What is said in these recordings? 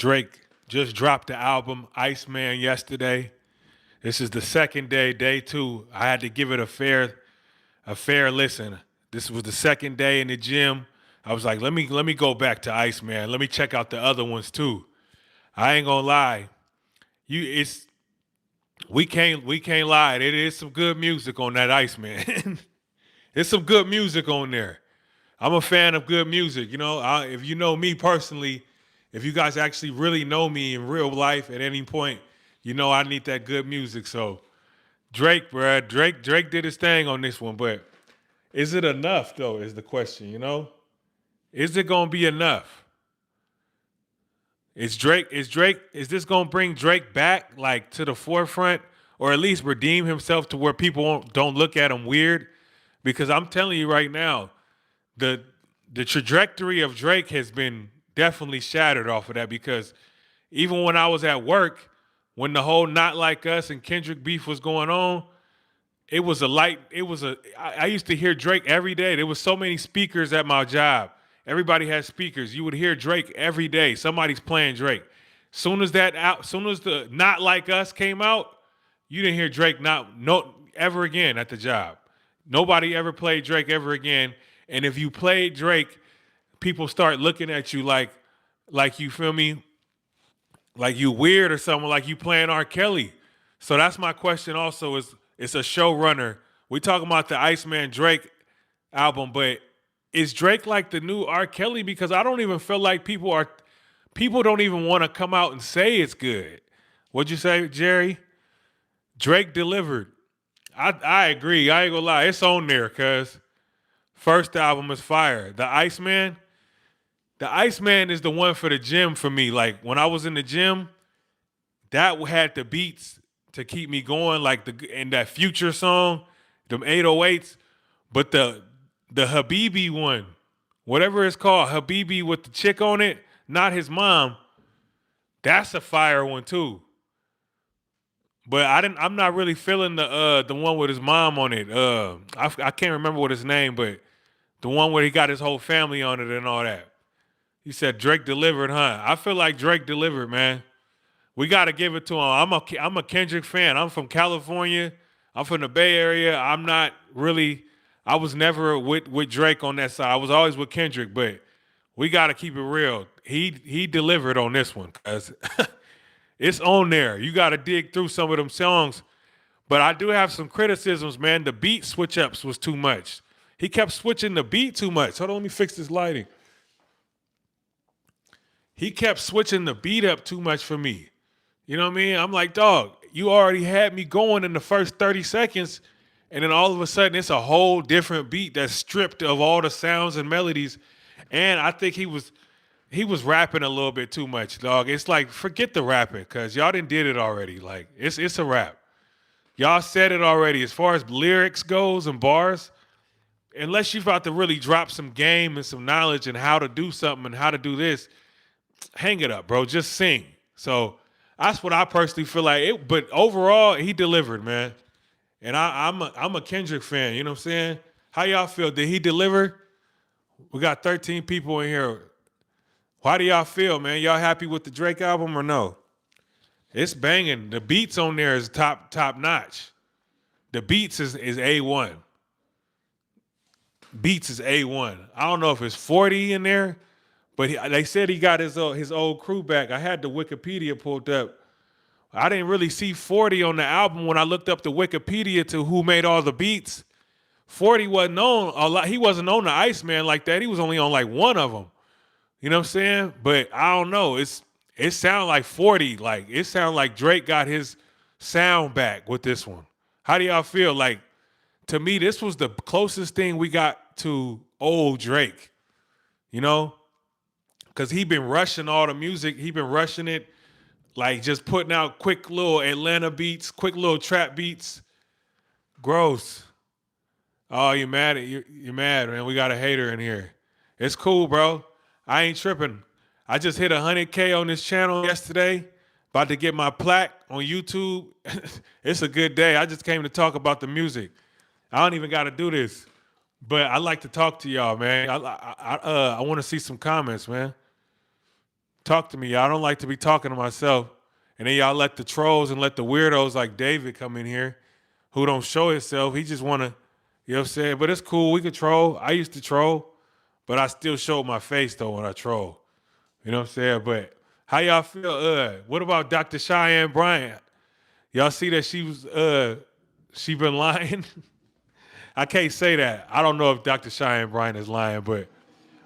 Drake just dropped the album Iceman yesterday. This is the second day, day two. I had to give it a fair listen. This was the second day in the gym. I was like, let me go back to Iceman. Let me check out the other ones too. I ain't gonna lie. You it's we can't lie. It is some good music on that Iceman. There's some good music on there. I'm a fan of good music. If you know me personally, if you guys actually really know me in real life at any point, you know I need that good music. So Drake, bruh, Drake did his thing on this one, but is it enough though? Is the question. Is it gonna be enough? Is this gonna bring Drake back like to the forefront, or at least redeem himself to where people don't look at him weird? Because I'm telling you right now, the the trajectory of Drake has been definitely shattered off of that. Because even when I was at work, when the whole Not Like Us and Kendrick beef was going on, it was a light. I used to hear Drake every day. There was so many speakers at my job. Everybody had speakers. You would hear Drake every day. Somebody's playing Drake. Soon as the Not Like Us came out, you didn't hear Drake not no ever again at the job. Nobody ever played Drake ever again. And if you played Drake, people start looking at you like you feel me, like you weird or something, like you playing R. Kelly. So that's my question. Also, is it's a showrunner. We talking about the Iceman Drake album, but is Drake like the new R. Kelly? Because I don't even feel like people don't even want to come out and say it's good. What'd you say, Jerry? Drake delivered. I agree. I ain't gonna lie. It's on there, cuz first album is fire. The Iceman is the one for the gym for me. Like when I was in the gym, that had the beats to keep me going, like that Future song, them 808s. But the Habibi one, whatever it's called, Habibi with the chick on it, not his mom, that's a fire one too. But I'm not really feeling the one with his mom on it. I can't remember what his name, but the one where he got his whole family on it and all that. He said Drake delivered, huh? I feel like Drake delivered, man. We got to give it to him. I'm a Kendrick fan. I'm from California. I'm from the Bay Area. I'm not really. I was never with Drake on that side. I was always with Kendrick, but we got to keep it real. He delivered on this one, cuz it's on there. You got to dig through some of them songs. But I do have some criticisms, man. The beat switch ups was too much. He kept switching the beat too much. Hold on, let me fix this lighting. He kept switching the beat up too much for me. You know what I mean? I'm like, dog, you already had me going in the first 30 seconds, and then all of a sudden it's a whole different beat that's stripped of all the sounds and melodies. And I think he was rapping a little bit too much, dog. It's like, forget the rapping, cause y'all didn't did it already. Like, it's a rap. Y'all said it already. As far as lyrics goes and bars, unless you're about to really drop some game and some knowledge and how to do something and how to do this, hang it up, bro. Just sing. So that's what I personally feel like. But overall, he delivered, man. And I'm a Kendrick fan. You know what I'm saying? How y'all feel? Did he deliver? We got 13 people in here. How do y'all feel, man? Y'all happy with the Drake album or no? It's banging. The beats on there is top notch. The beats is A1. Beats is A1. I don't know if it's 40 in there, but they said he got his old crew back. I had the Wikipedia pulled up. I didn't really see 40 on the album when I looked up the Wikipedia to who made all the beats. 40 wasn't on a lot. He wasn't on the Iceman like that. He was only on like one of them. You know what I'm saying? But I don't know. It sounded like 40. Like it sounded like Drake got his sound back with this one. How do y'all feel? Like to me, this was the closest thing we got to old Drake. You know? Because he been rushing all the music. He been rushing it, like just putting out quick little Atlanta beats, quick little trap beats. Gross. Oh, you mad? You're mad, man. We got a hater in here. It's cool, bro. I ain't tripping. I just hit 100K on this channel yesterday. About to get my plaque on YouTube. It's a good day. I just came to talk about the music. I don't even got to do this, but I like to talk to y'all, man. I want to see some comments, man. Talk to me. Y'all. I don't like to be talking to myself. And then y'all let the trolls and let the weirdos like David come in here who don't show himself. He just want to, you know what I'm saying? But it's cool. We could troll. I used to troll, but I still showed my face though when I troll. You know what I'm saying? But how y'all feel? What about Dr. Cheyenne Bryant? Y'all see that she been lying? I can't say that. I don't know if Dr. Cheyenne Bryant is lying, but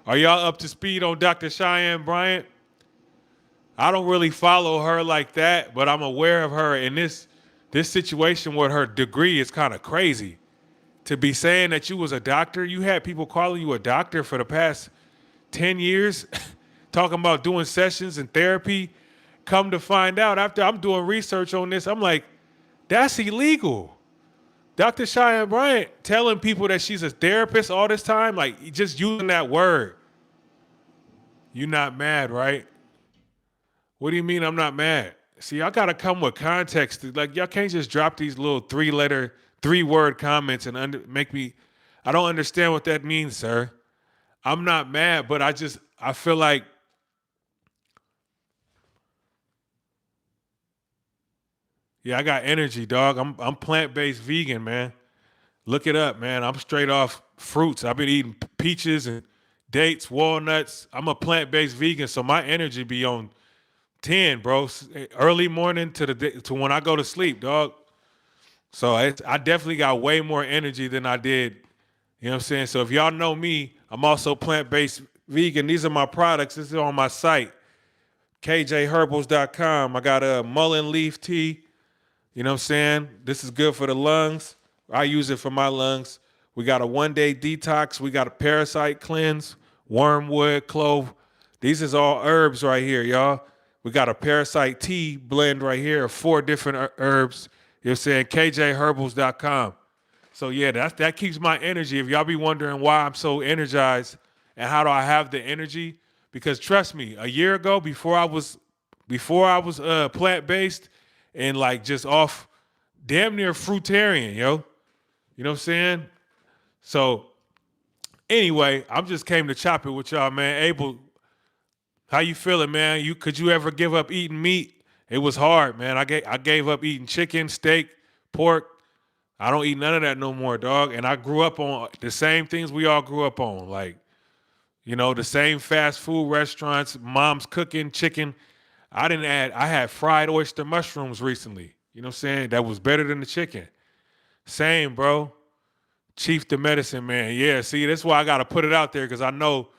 are y'all up to speed on Dr. Cheyenne Bryant? I don't really follow her like that, but I'm aware of her. In this situation with her degree is kind of crazy. To be saying that you was a doctor, you had people calling you a doctor for the past 10 years, talking about doing sessions and therapy. Come to find out, after I'm doing research on this, I'm like, that's illegal. Dr. Cheyenne Bryant telling people that she's a therapist all this time, like just using that word. You're not mad, right? What do you mean I'm not mad? See, y'all gotta come with context. Like y'all can't just drop these little three-word comments and make me. I don't understand what that means, sir. I'm not mad, but I feel like yeah, I got energy, dog. I'm plant-based vegan, man. Look it up, man. I'm straight off fruits. I've been eating peaches and dates, walnuts. I'm a plant-based vegan, so my energy be on 10, bro. Early morning to the day, to when I go to sleep, dog. So I definitely got way more energy than I did. You know what I'm saying? So if y'all know me, I'm also plant-based vegan. These are my products. This is on my site, kjherbals.com. I got a mullein leaf tea. You know what I'm saying? This is good for the lungs. I use it for my lungs. We got a 1-day detox. We got a parasite cleanse, wormwood, clove. These is all herbs right here, y'all. We got a parasite tea blend right here of 4 different herbs. You know what I'm saying? kjherbals.com. So yeah, that keeps my energy. If y'all be wondering why I'm so energized and how do I have the energy, because trust me, a year ago before I was plant-based and like just off damn near fruitarian, yo. You know what I'm saying? So anyway, I'm just came to chop it with y'all, man. Abel, how you feeling, man? Could you ever give up eating meat? It was hard, man. I gave up eating chicken, steak, pork. I don't eat none of that no more, dog. And I grew up on the same things we all grew up on, like the same fast food restaurants, mom's cooking chicken. I had fried oyster mushrooms recently. You know what I'm saying? That was better than the chicken. Same, bro. Chief the medicine man. Yeah, see, that's why I got to put it out there because I know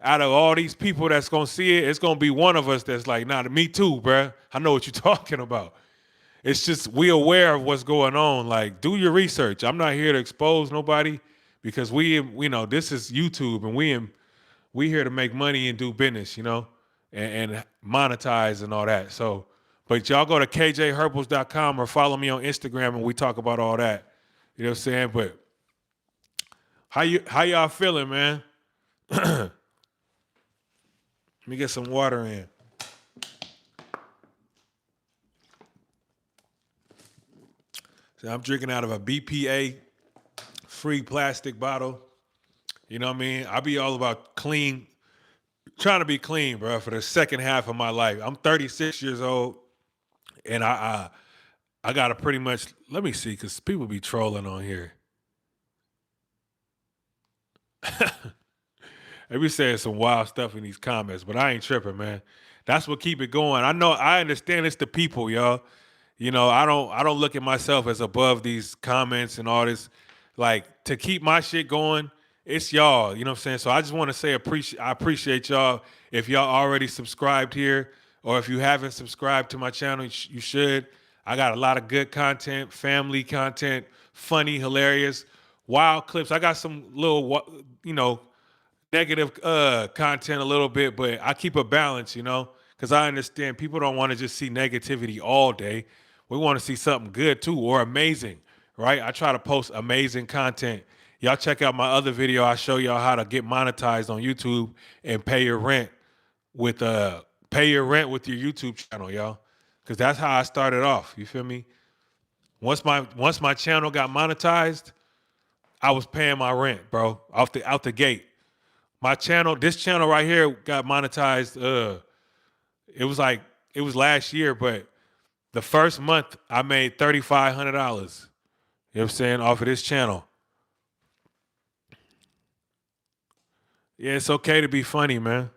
out of all these people that's going to see it, it's going to be one of us that's like, nah, me too, bruh. I know what you're talking about. It's just we aware of what's going on. Like, do your research. I'm not here to expose nobody because this is YouTube and we here to make money and do business, and monetize and all that. So, but y'all go to kjherbals.com or follow me on Instagram and we talk about all that. You know what I'm saying? But how y'all feeling, man? Let me get some water in. So I'm drinking out of a BPA free plastic bottle. You know what I mean? I be all about clean, trying to be clean, bro, for the second half of my life. I'm 36 years old, and I gotta pretty much, let me see, because people be trolling on here. They be saying some wild stuff in these comments, but I ain't tripping, man. That's what keep it going. I understand it's the people, y'all. I don't look at myself as above these comments and all this. Like, to keep my shit going, it's y'all. You know what I'm saying? So I just want to say I appreciate y'all. If y'all already subscribed here, or if you haven't subscribed to my channel, you should. I got a lot of good content, family content, funny, hilarious, wild clips. I got some little, negative content a little bit, but I keep a balance, because I understand people don't want to just see negativity all day. We want to see something good too, or amazing, right? I try to post amazing content. Y'all check out my other video. I show y'all how to get monetized on YouTube and pay your rent with your YouTube channel, y'all. Because that's how I started off. You feel me? Once my channel got monetized, I was paying my rent, bro, out the gate. This channel right here got monetized It was like it was last year, but the first month I made $3,500. You know what I'm saying, off of this channel. Yeah, it's okay to be funny, man.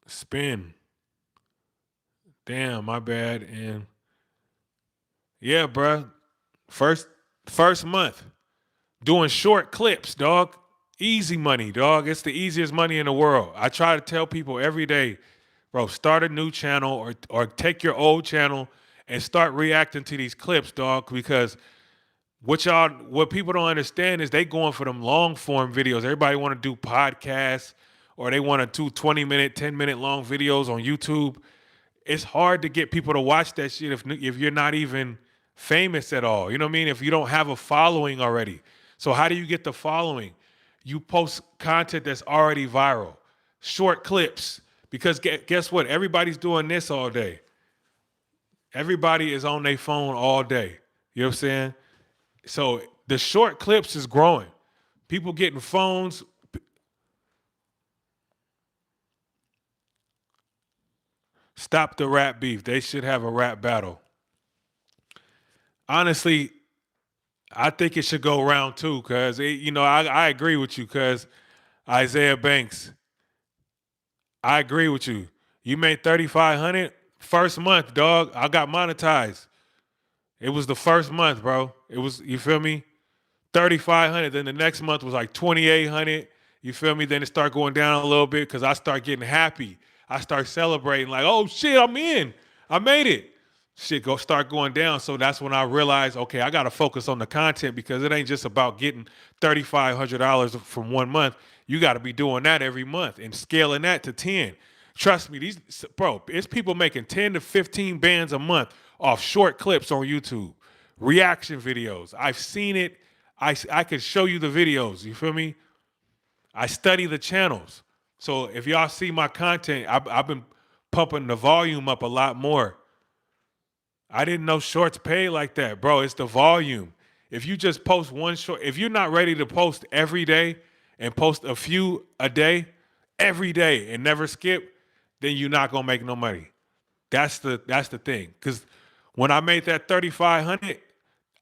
Spin. Damn, my bad. And yeah, bruh. First first month. Doing short clips, dog. Easy money, dog. It's the easiest money in the world. I try to tell people every day, bro, start a new channel or take your old channel and start reacting to these clips, dog, because what people don't understand is they going for them long form videos. Everybody want to do podcasts or they want to do 20-minute, 10-minute long videos on YouTube. It's hard to get people to watch that shit if you're not even famous at all. You know what I mean? If you don't have a following already. So how do you get the following? You post content that's already viral, short clips. Because guess what? Everybody's doing this all day. Everybody is on their phone all day. You know what I'm saying? So the short clips is growing. People getting phones. Stop the rap beef. They should have a rap battle. Honestly, I think it should go round two because I agree with you because Isaiah Banks, I agree with you. You made 3,500 first month, dog. I got monetized. It was the first month, bro. It was, you feel me? 3,500. Then the next month was like 2,800. You feel me? Then it start going down a little bit because I start getting happy. I start celebrating like, oh shit, I'm in. I made it. Shit start going down. So that's when I realized, okay, I gotta focus on the content because it ain't just about getting $3,500 from 1 month. You gotta be doing that every month and scaling that to 10. Trust me, it's people making 10 to 15 bands a month off short clips on YouTube, reaction videos. I've seen it. I can show you the videos. You feel me? I study the channels. So if y'all see my content, I've been pumping the volume up a lot more. I didn't know shorts pay like that, bro. It's the volume. If you just post one short, if you're not ready to post every day and post a few a day, every day and never skip, then you're not gonna make no money. That's the thing. Cause when I made that 3,500,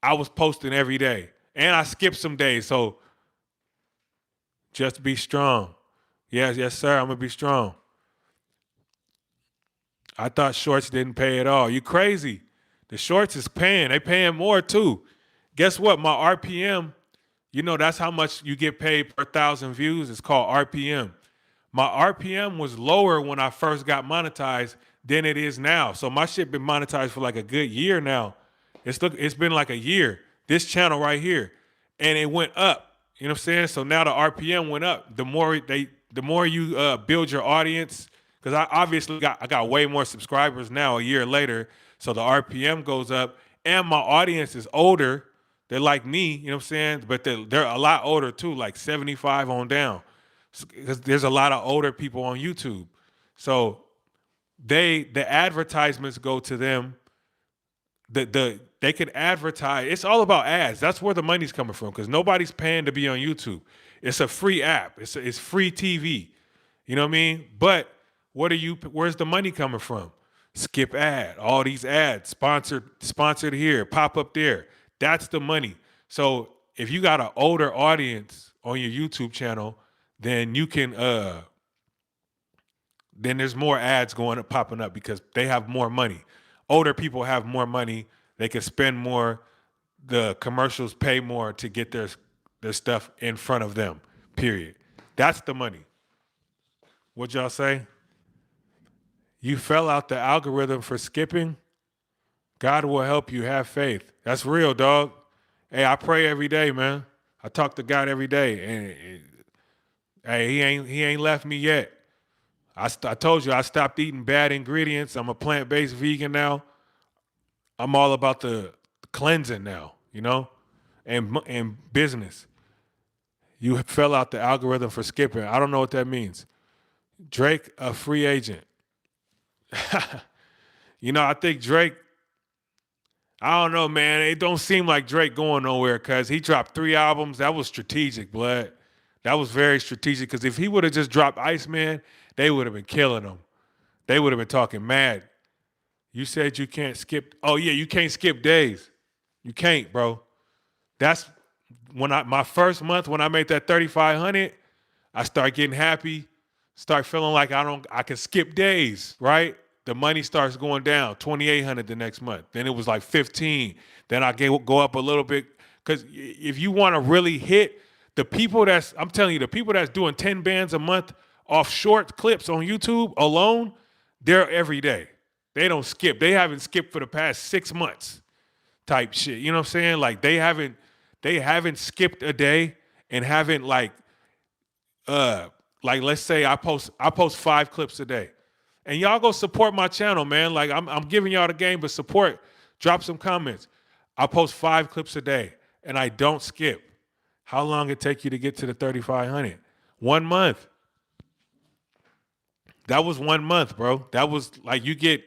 I was posting every day. And I skipped some days. So just be strong. Yes, sir. I'm gonna be strong. I thought shorts didn't pay at all. You crazy. The shorts is paying. They paying more too. Guess what? My RPM, that's how much you get paid per 1,000 views. It's called RPM. My RPM was lower when I first got monetized than it is now. So my shit been monetized for like a good year now. It's been like a year. This channel right here, and it went up. You know what I'm saying? So now the RPM went up. The more you build your audience, because I got way more subscribers now a year later. So the RPM goes up, and my audience is older. They're like me, you know what I'm saying? But they're a lot older too, like 75 on down. Because there's a lot of older people on YouTube. So the advertisements go to them. They can advertise. It's all about ads. That's where the money's coming from because nobody's paying to be on YouTube. It's a free app. It's free TV. You know what I mean? But where's the money coming from? Skip ad. All these ads sponsored here, pop up there. That's the money. So if you got an older audience on your YouTube channel, then you can then there's more ads popping up because they have more money. Older people have more money. They can spend more. The commercials pay more to get their stuff in front of them, period. That's the money. What'd y'all say? You fell out the algorithm for skipping? God will help you. Have faith. That's real, dog. Hey, I pray every day, man. I talk to God every day, and hey, he ain't left me yet. I told you I stopped eating bad ingredients. I'm a plant-based vegan now. I'm all about the cleansing now, and business. You fell out the algorithm for skipping. I don't know what that means. Drake, a free agent. I think Drake, I don't know, man. It don't seem like Drake going nowhere because he dropped 3 albums. That was strategic, blood. That was very strategic because if he would have just dropped Iceman, they would have been killing them. They would have been talking mad. You said you can't skip. Oh yeah, you can't skip days. You can't, bro. That's when my first month when I made that 3,500, I start getting happy, start feeling like I can skip days, right? The money starts going down, 2,800 the next month. Then it was like 15. Then I go up a little bit. Because if you want to really hit the people I'm telling you, the people that's doing 10 bands a month off short clips on YouTube alone, they're every day. They don't skip. They haven't skipped for the past 6 months type shit. You know what I'm saying? Like they haven't skipped a day and haven't like let's say I post 5 clips a day. And y'all go support my channel, man. Like I'm giving y'all the game, but support. Drop some comments. I post 5 clips a day and I don't skip. How long it take you to get to the 3,500? 1 month. That was 1 month, bro. That was like you get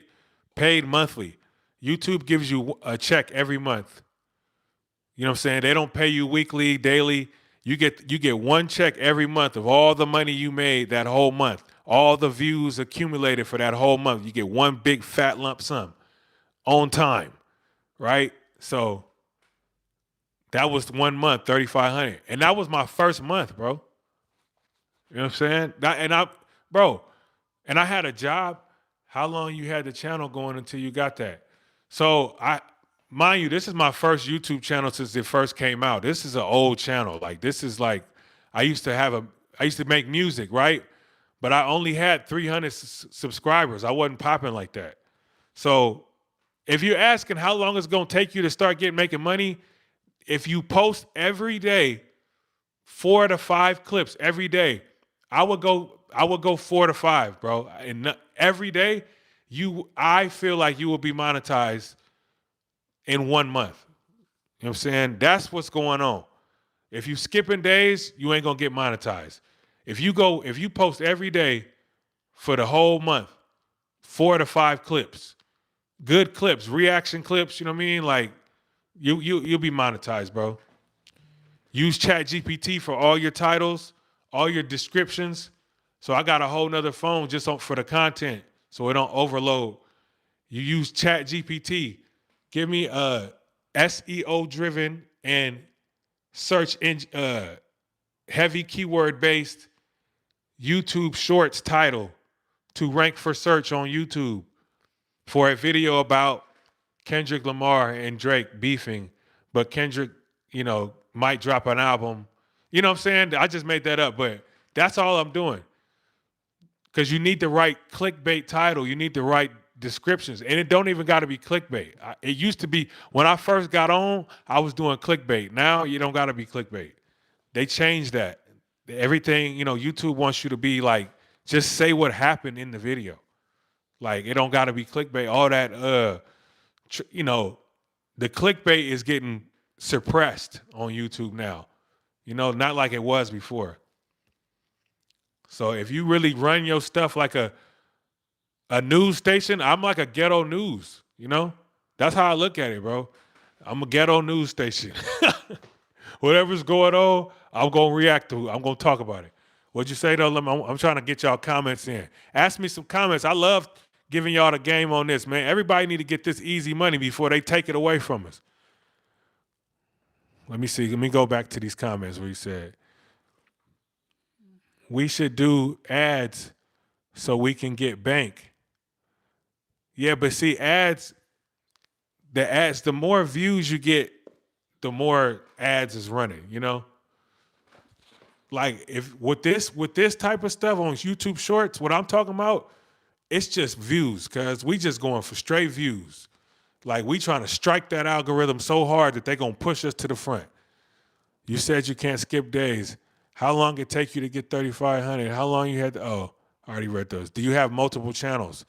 paid monthly. YouTube gives you a check every month. You know what I'm saying? They don't pay you weekly, daily. You get one check every month of all the money you made that whole month, all the views accumulated for that whole month. You get one big fat lump sum on time, right? So that was 1 month, 3,500, and that was my first month, bro. You know what I'm saying? And I had a job. How long you had the channel going until you got that? So mind you, this is my first YouTube channel since it first came out. This is an old channel. Like this is like, I used to make music, right? But I only had 300 subscribers. I wasn't popping like that. So if you're asking how long it's going to take you to start making money, if you post every day, 4 to 5 clips every day, I would go 4 to 5, bro. And every day, I feel like you will be monetized in 1 month. You know what I'm saying? That's what's going on. If you skipping days, you ain't gonna get monetized. If you post every day for the whole month, 4 to 5 clips, good clips, reaction clips, you know what I mean? Like you'll be monetized, bro. Use ChatGPT for all your titles, all your descriptions. So I got a whole nother phone just for the content so it don't overload. You use ChatGPT. Give me a SEO driven and search engine heavy keyword based YouTube shorts title to rank for search on YouTube for a video about Kendrick Lamar and Drake beefing, but Kendrick, might drop an album. You know what I'm saying? I just made that up, but that's all I'm doing. Because you need the right clickbait title. You need the right descriptions. And it don't even got to be clickbait. It used to be, when I first got on, I was doing clickbait. Now you don't got to be clickbait. They changed that. Everything, YouTube wants you to be like, just say what happened in the video. Like, it don't got to be clickbait. All that, the clickbait is getting suppressed on YouTube now. Not like it was before. So if you really run your stuff like a news station, I'm like a ghetto news, That's how I look at it, bro. I'm a ghetto news station. Whatever's going on, I'm going to react to it. I'm going to talk about it. What'd you say, though? I'm trying to get y'all comments in. Ask me some comments. I love giving y'all the game on this, man. Everybody need to get this easy money before they take it away from us. Let me see. Let me go back to these comments where you said, we should do ads so we can get bank. Yeah, but see, the more views you get, the more ads is running, Like if with this type of stuff on YouTube Shorts, what I'm talking about, it's just views, cause we just going for straight views. Like we trying to strike that algorithm so hard that they gonna push us to the front. You said you can't skip days. How long it take you to get 3,500? How long you had to, I already read those. Do you have multiple channels?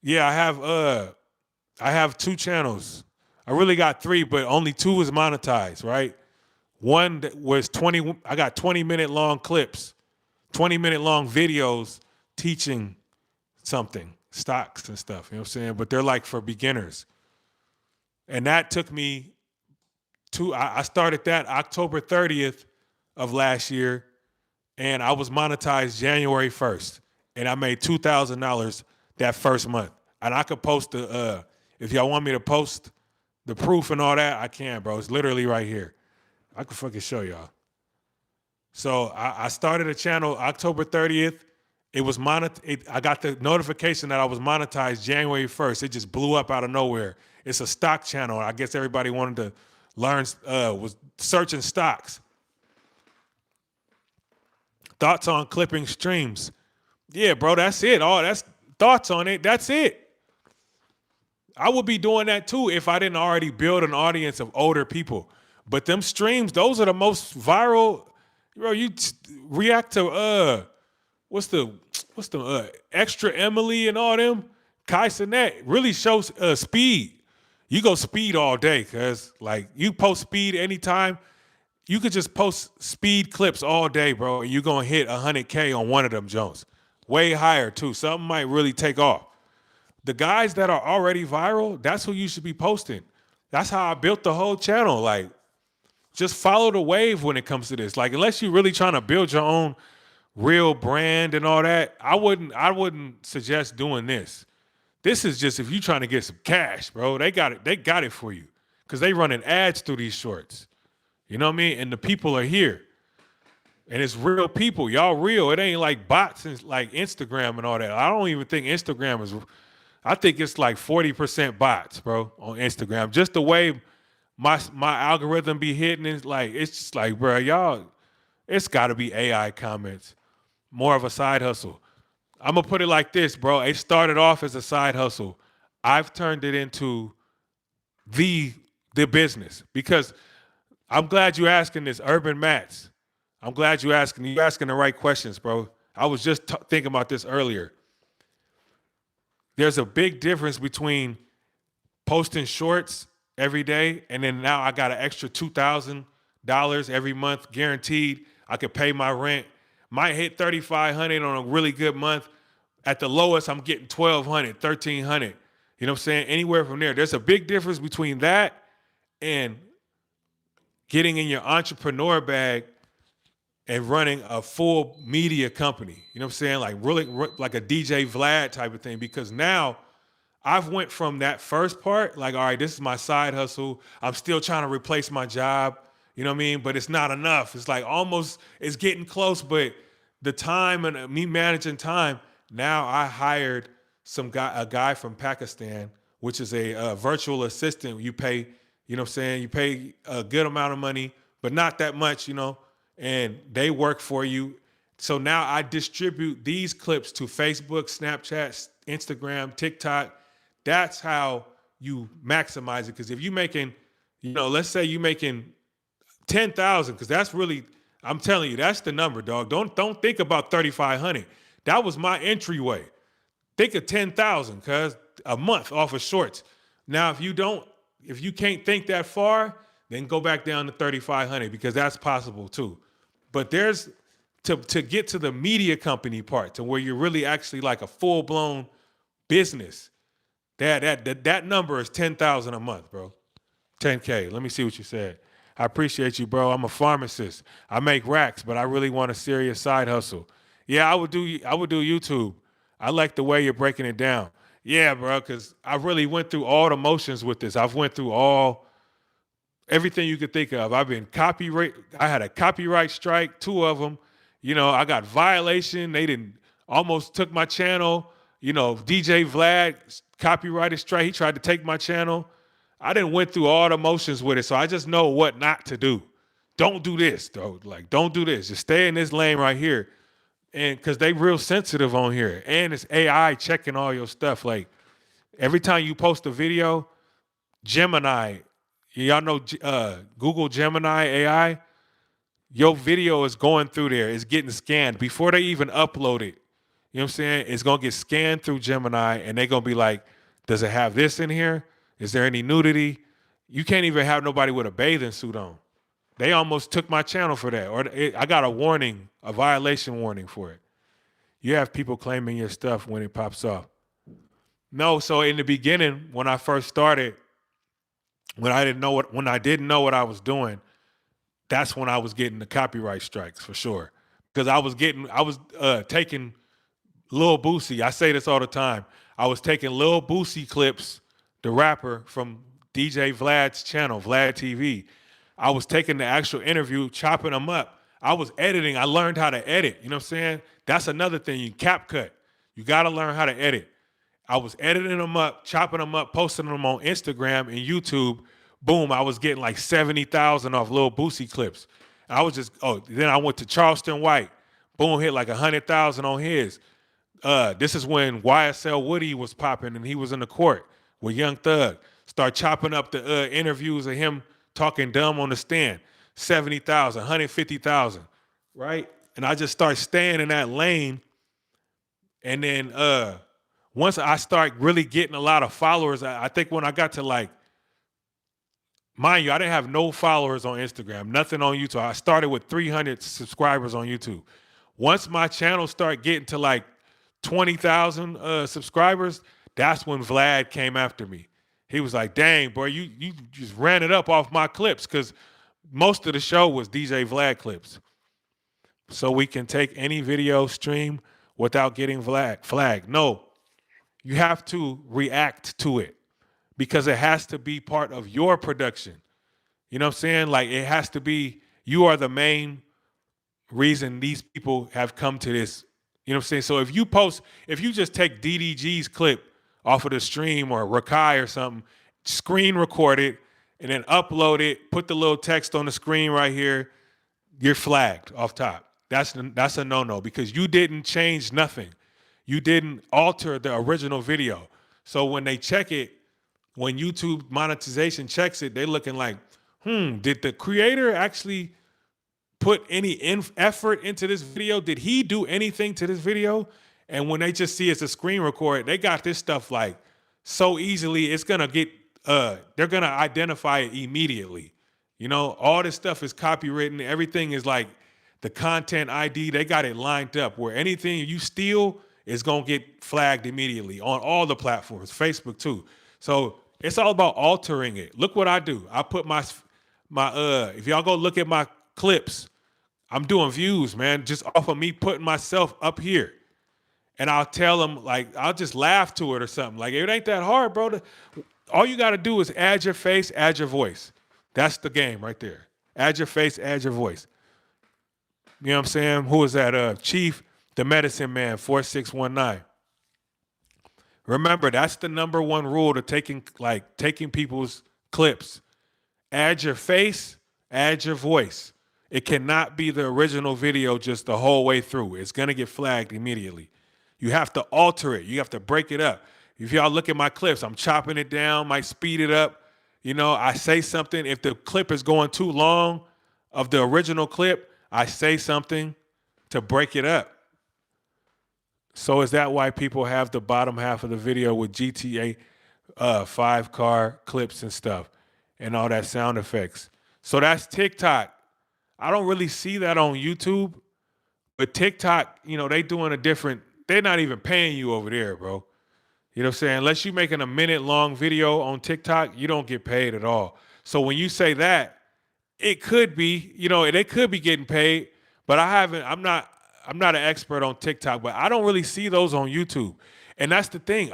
Yeah, I have 2 channels. I really got 3, but only 2 is monetized, right? One that was I got 20-minute long clips, 20-minute long videos teaching something, stocks and stuff, you know what I'm saying? But they're like for beginners. And that took me I started that October 30th of last year, and I was monetized January 1st. and I made $2,000 that first month. And I could post if y'all want me to post the proof and all that, I can, bro. It's literally right here. I could fucking show y'all. So I started a channel October 30th. It was I got the notification that I was monetized January 1st. It just blew up out of nowhere. It's a stock channel. I guess everybody wanted to learn, was searching stocks. Thoughts on clipping streams. Yeah, bro, that's it. That's thoughts on it. That's it. I would be doing that too if I didn't already build an audience of older people. But them streams, those are the most viral. Bro, you react to what's the Extra Emily and all them. Kai Cenat really shows speed. You go speed all day, cuz like you post speed anytime. You could just post speed clips all day, bro, and you're gonna hit 100K on one of them Jones. Way higher too. Something might really take off. The guys that are already viral, that's who you should be posting. That's how I built the whole channel. Like, just follow the wave when it comes to this. Like, unless you're really trying to build your own real brand and all that, I wouldn't suggest doing this. This is just if you're trying to get some cash, bro. They got it for you. Because they running ads through these shorts. You know what I mean? And the people are here. And it's real people. Y'all real. It ain't like bots and like Instagram and all that. I don't even think Instagram is... I think it's like 40% bots, bro, on Instagram. Just the way my algorithm be hitting is like, it's just like, bro, y'all, it's got to be AI comments. More of a side hustle. I'm going to put it like this, bro. It started off as a side hustle. I've turned it into the business because I'm glad you're asking this, Urban Mats. I'm glad you're asking the right questions, bro. I was just thinking about this earlier. There's a big difference between posting shorts every day and then now I got an extra $2,000 every month guaranteed. I could pay my rent. Might hit $3,500 on a really good month. At the lowest, I'm getting $1,200, $1,300. You know what I'm saying? Anywhere from there. There's a big difference between that and getting in your entrepreneur bag and running a full media company. You know what I'm saying? Like really like a DJ Vlad type of thing. Because now I've went from that first part, like, all right, this is my side hustle. I'm still trying to replace my job. You know what I mean? But it's not enough. It's like almost, it's getting close, but the time and me managing time, now I hired a guy from Pakistan, which is a virtual assistant. You pay, you know what I'm saying? You pay a good amount of money, but not that much, you know? And they work for you. So now I distribute these clips to Facebook, Snapchat, Instagram, TikTok. That's how you maximize it. Because if you're making, you know, let's say you're making 10,000, because that's really, I'm telling you, that's the number, dog. Don't think about 3,500. That was my entryway. Think of 10,000, cuz a month off of shorts. Now, if you can't think that far, then go back down to 3,500 because that's possible too. But there's to get to the media company part, to where you're really actually like a full-blown business. That number is 10,000 a month, bro. 10K. Let me see what you said. I appreciate you, bro. I'm a pharmacist. I make racks, but I really want a serious side hustle. Yeah, I would do YouTube. I like the way you're breaking it down. Yeah, bro, because I really went through all the motions with this. I've went through everything you could think of. I had a copyright strike, 2 of them. You know, I got violation. They almost took my channel. You know, DJ Vlad, copyrighted strike. He tried to take my channel. I didn't went through all the motions with it, so I just know what not to do. Don't do this, though. Like, don't do this. Just stay in this lane right here. And because they real sensitive on here. And it's AI checking all your stuff. Like, every time you post a video, Gemini, y'all know Google Gemini AI? Your video is going through there. It's getting scanned before they even upload it. You know what I'm saying? It's going to get scanned through Gemini, and they're going to be like, does it have this in here? Is there any nudity? You can't even have nobody with a bathing suit on. They almost took my channel for that. I got a warning, a violation warning for it. You have people claiming your stuff when it pops off. No, so in the beginning, when I first started, when I didn't know what I was doing, that's when I was getting the copyright strikes for sure. Because I was taking Lil Boosie. I say this all the time. I was taking Lil Boosie clips, the rapper from DJ Vlad's channel, Vlad TV. I was taking the actual interview, chopping them up. I was editing. I learned how to edit. You know what I'm saying? That's another thing. You cap cut. You got to learn how to edit. I was editing them up, chopping them up, posting them on Instagram and YouTube. Boom, I was getting like 70,000 off Lil Boosie clips. I was just, then I went to Charleston White. Boom, hit like 100,000 on his. This is when YSL Woody was popping and he was in the court with Young Thug. Start chopping up the interviews of him talking dumb on the stand. 70,000, 150,000, right? And I just start staying in that lane. And then once I start really getting a lot of followers, I think when I got to like, mind you, I didn't have no followers on Instagram, nothing on YouTube. I started with 300 subscribers on YouTube. Once my channel started getting to like 20,000 subscribers, that's when Vlad came after me. He was like, dang, boy, you just ran it up off my clips, because most of the show was DJ Vlad clips. So we can take any video stream without getting flagged. No, you have to react to it because it has to be part of your production. You know what I'm saying? Like, it has to be, you are the main reason these people have come to this. You know what I'm saying? So if you just take DDG's clip off of the stream or Rakai or something, screen record it, and then upload it, put the little text on the screen right here, you're flagged off top. That's a no-no because you didn't change nothing. You didn't alter the original video. So when they check it, when YouTube monetization checks it, they're looking like, did the creator actually put any effort into this video? Did he do anything to this video? And when they just see it's a screen record, they got this stuff like so easily, it's gonna get, they're gonna identify it immediately. You know, all this stuff is copywritten. Everything is like the content ID. They got it lined up where anything you steal is gonna get flagged immediately on all the platforms, Facebook too. So it's all about altering it. Look what I do. I put my if y'all go look at my clips, I'm doing views, man, just off of me putting myself up here. And I'll tell them, like, I'll just laugh to it or something. Like, it ain't that hard, bro. All you got to do is add your face, add your voice. That's the game right there. Add your face, add your voice. You know what I'm saying? Who is that? Chief, the medicine man, 4619. Remember, that's the number one rule to taking people's clips. Add your face, add your voice. It cannot be the original video just the whole way through. It's going to get flagged immediately. You have to alter it. You have to break it up. If y'all look at my clips, I'm chopping it down, might speed it up. You know, I say something. If the clip is going too long of the original clip, I say something to break it up. So is that why people have the bottom half of the video with GTA 5 car clips and stuff and all that sound effects? So that's TikTok. I don't really see that on YouTube, but TikTok, you know, they're not even paying you over there, bro. You know what I'm saying? Unless you're making a minute-long video on TikTok, you don't get paid at all. So when you say that, it could be, you know, they could be getting paid, but I'm not an expert on TikTok, but I don't really see those on YouTube. And that's the thing.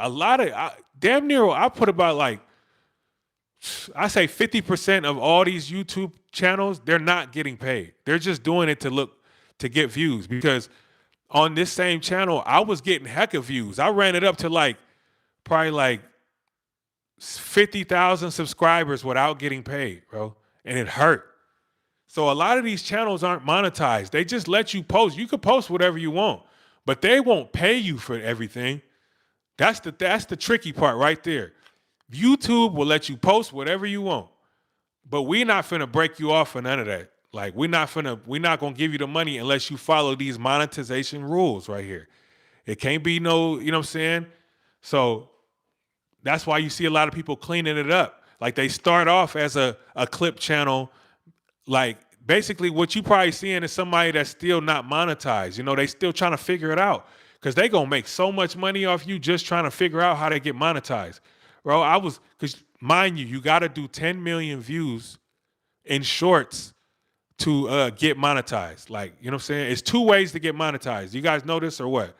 Damn near, I put about like, I say 50% of all these YouTube channels, they're not getting paid. They're just doing it to get views, because on this same channel, I was getting heck of views. I ran it up to probably like 50,000 subscribers without getting paid, bro. And it hurt. So a lot of these channels aren't monetized. They just let you post. You can post whatever you want, but they won't pay you for everything. That's the tricky part right there. YouTube will let you post whatever you want, but we're not finna break you off for none of that. Like, we're not gonna give you the money unless you follow these monetization rules right here. It can't be no, you know what I'm saying? So that's why you see a lot of people cleaning it up. Like, they start off as a clip channel. Like, basically what you probably seeing is somebody that's still not monetized. You know, they still trying to figure it out because they gonna make so much money off you just trying to figure out how to get monetized. Bro, because mind you got to do 10 million views in shorts to get monetized. Like, you know what I'm saying? It's two ways to get monetized. You guys know this or what?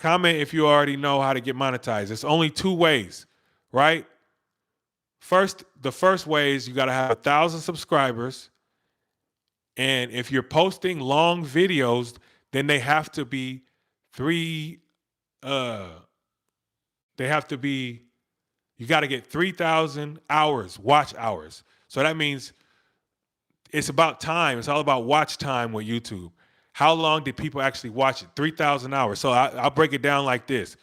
Comment if you already know how to get monetized. It's only two ways, right? The first way is you got to have 1,000 subscribers. And if you're posting long videos, then they have to be three, uh, they have to be, you got to get 3,000 hours, watch hours. So that means it's about time. It's all about watch time with YouTube. How long did people actually watch it? 3,000 hours. So I'll break it down like this.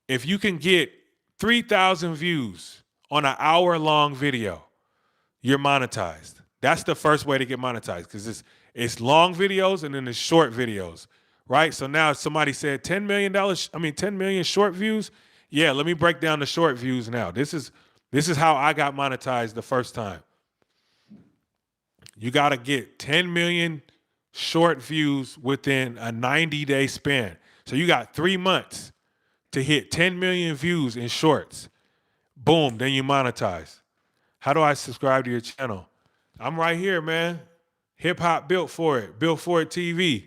If you can get 3,000 views on an hour-long video, you're monetized. That's the first way to get monetized because it's long videos and then it's short videos, right? So now somebody said $10 million short views. Yeah, let me break down the short views now. This is how I got monetized the first time. You got to get 10 million short views within a 90-day span. So you got 3 months to hit 10 million views in shorts. Boom, then you monetize. How do I subscribe to your channel? I'm right here, man. Hip Hop Built For It, Built For It TV.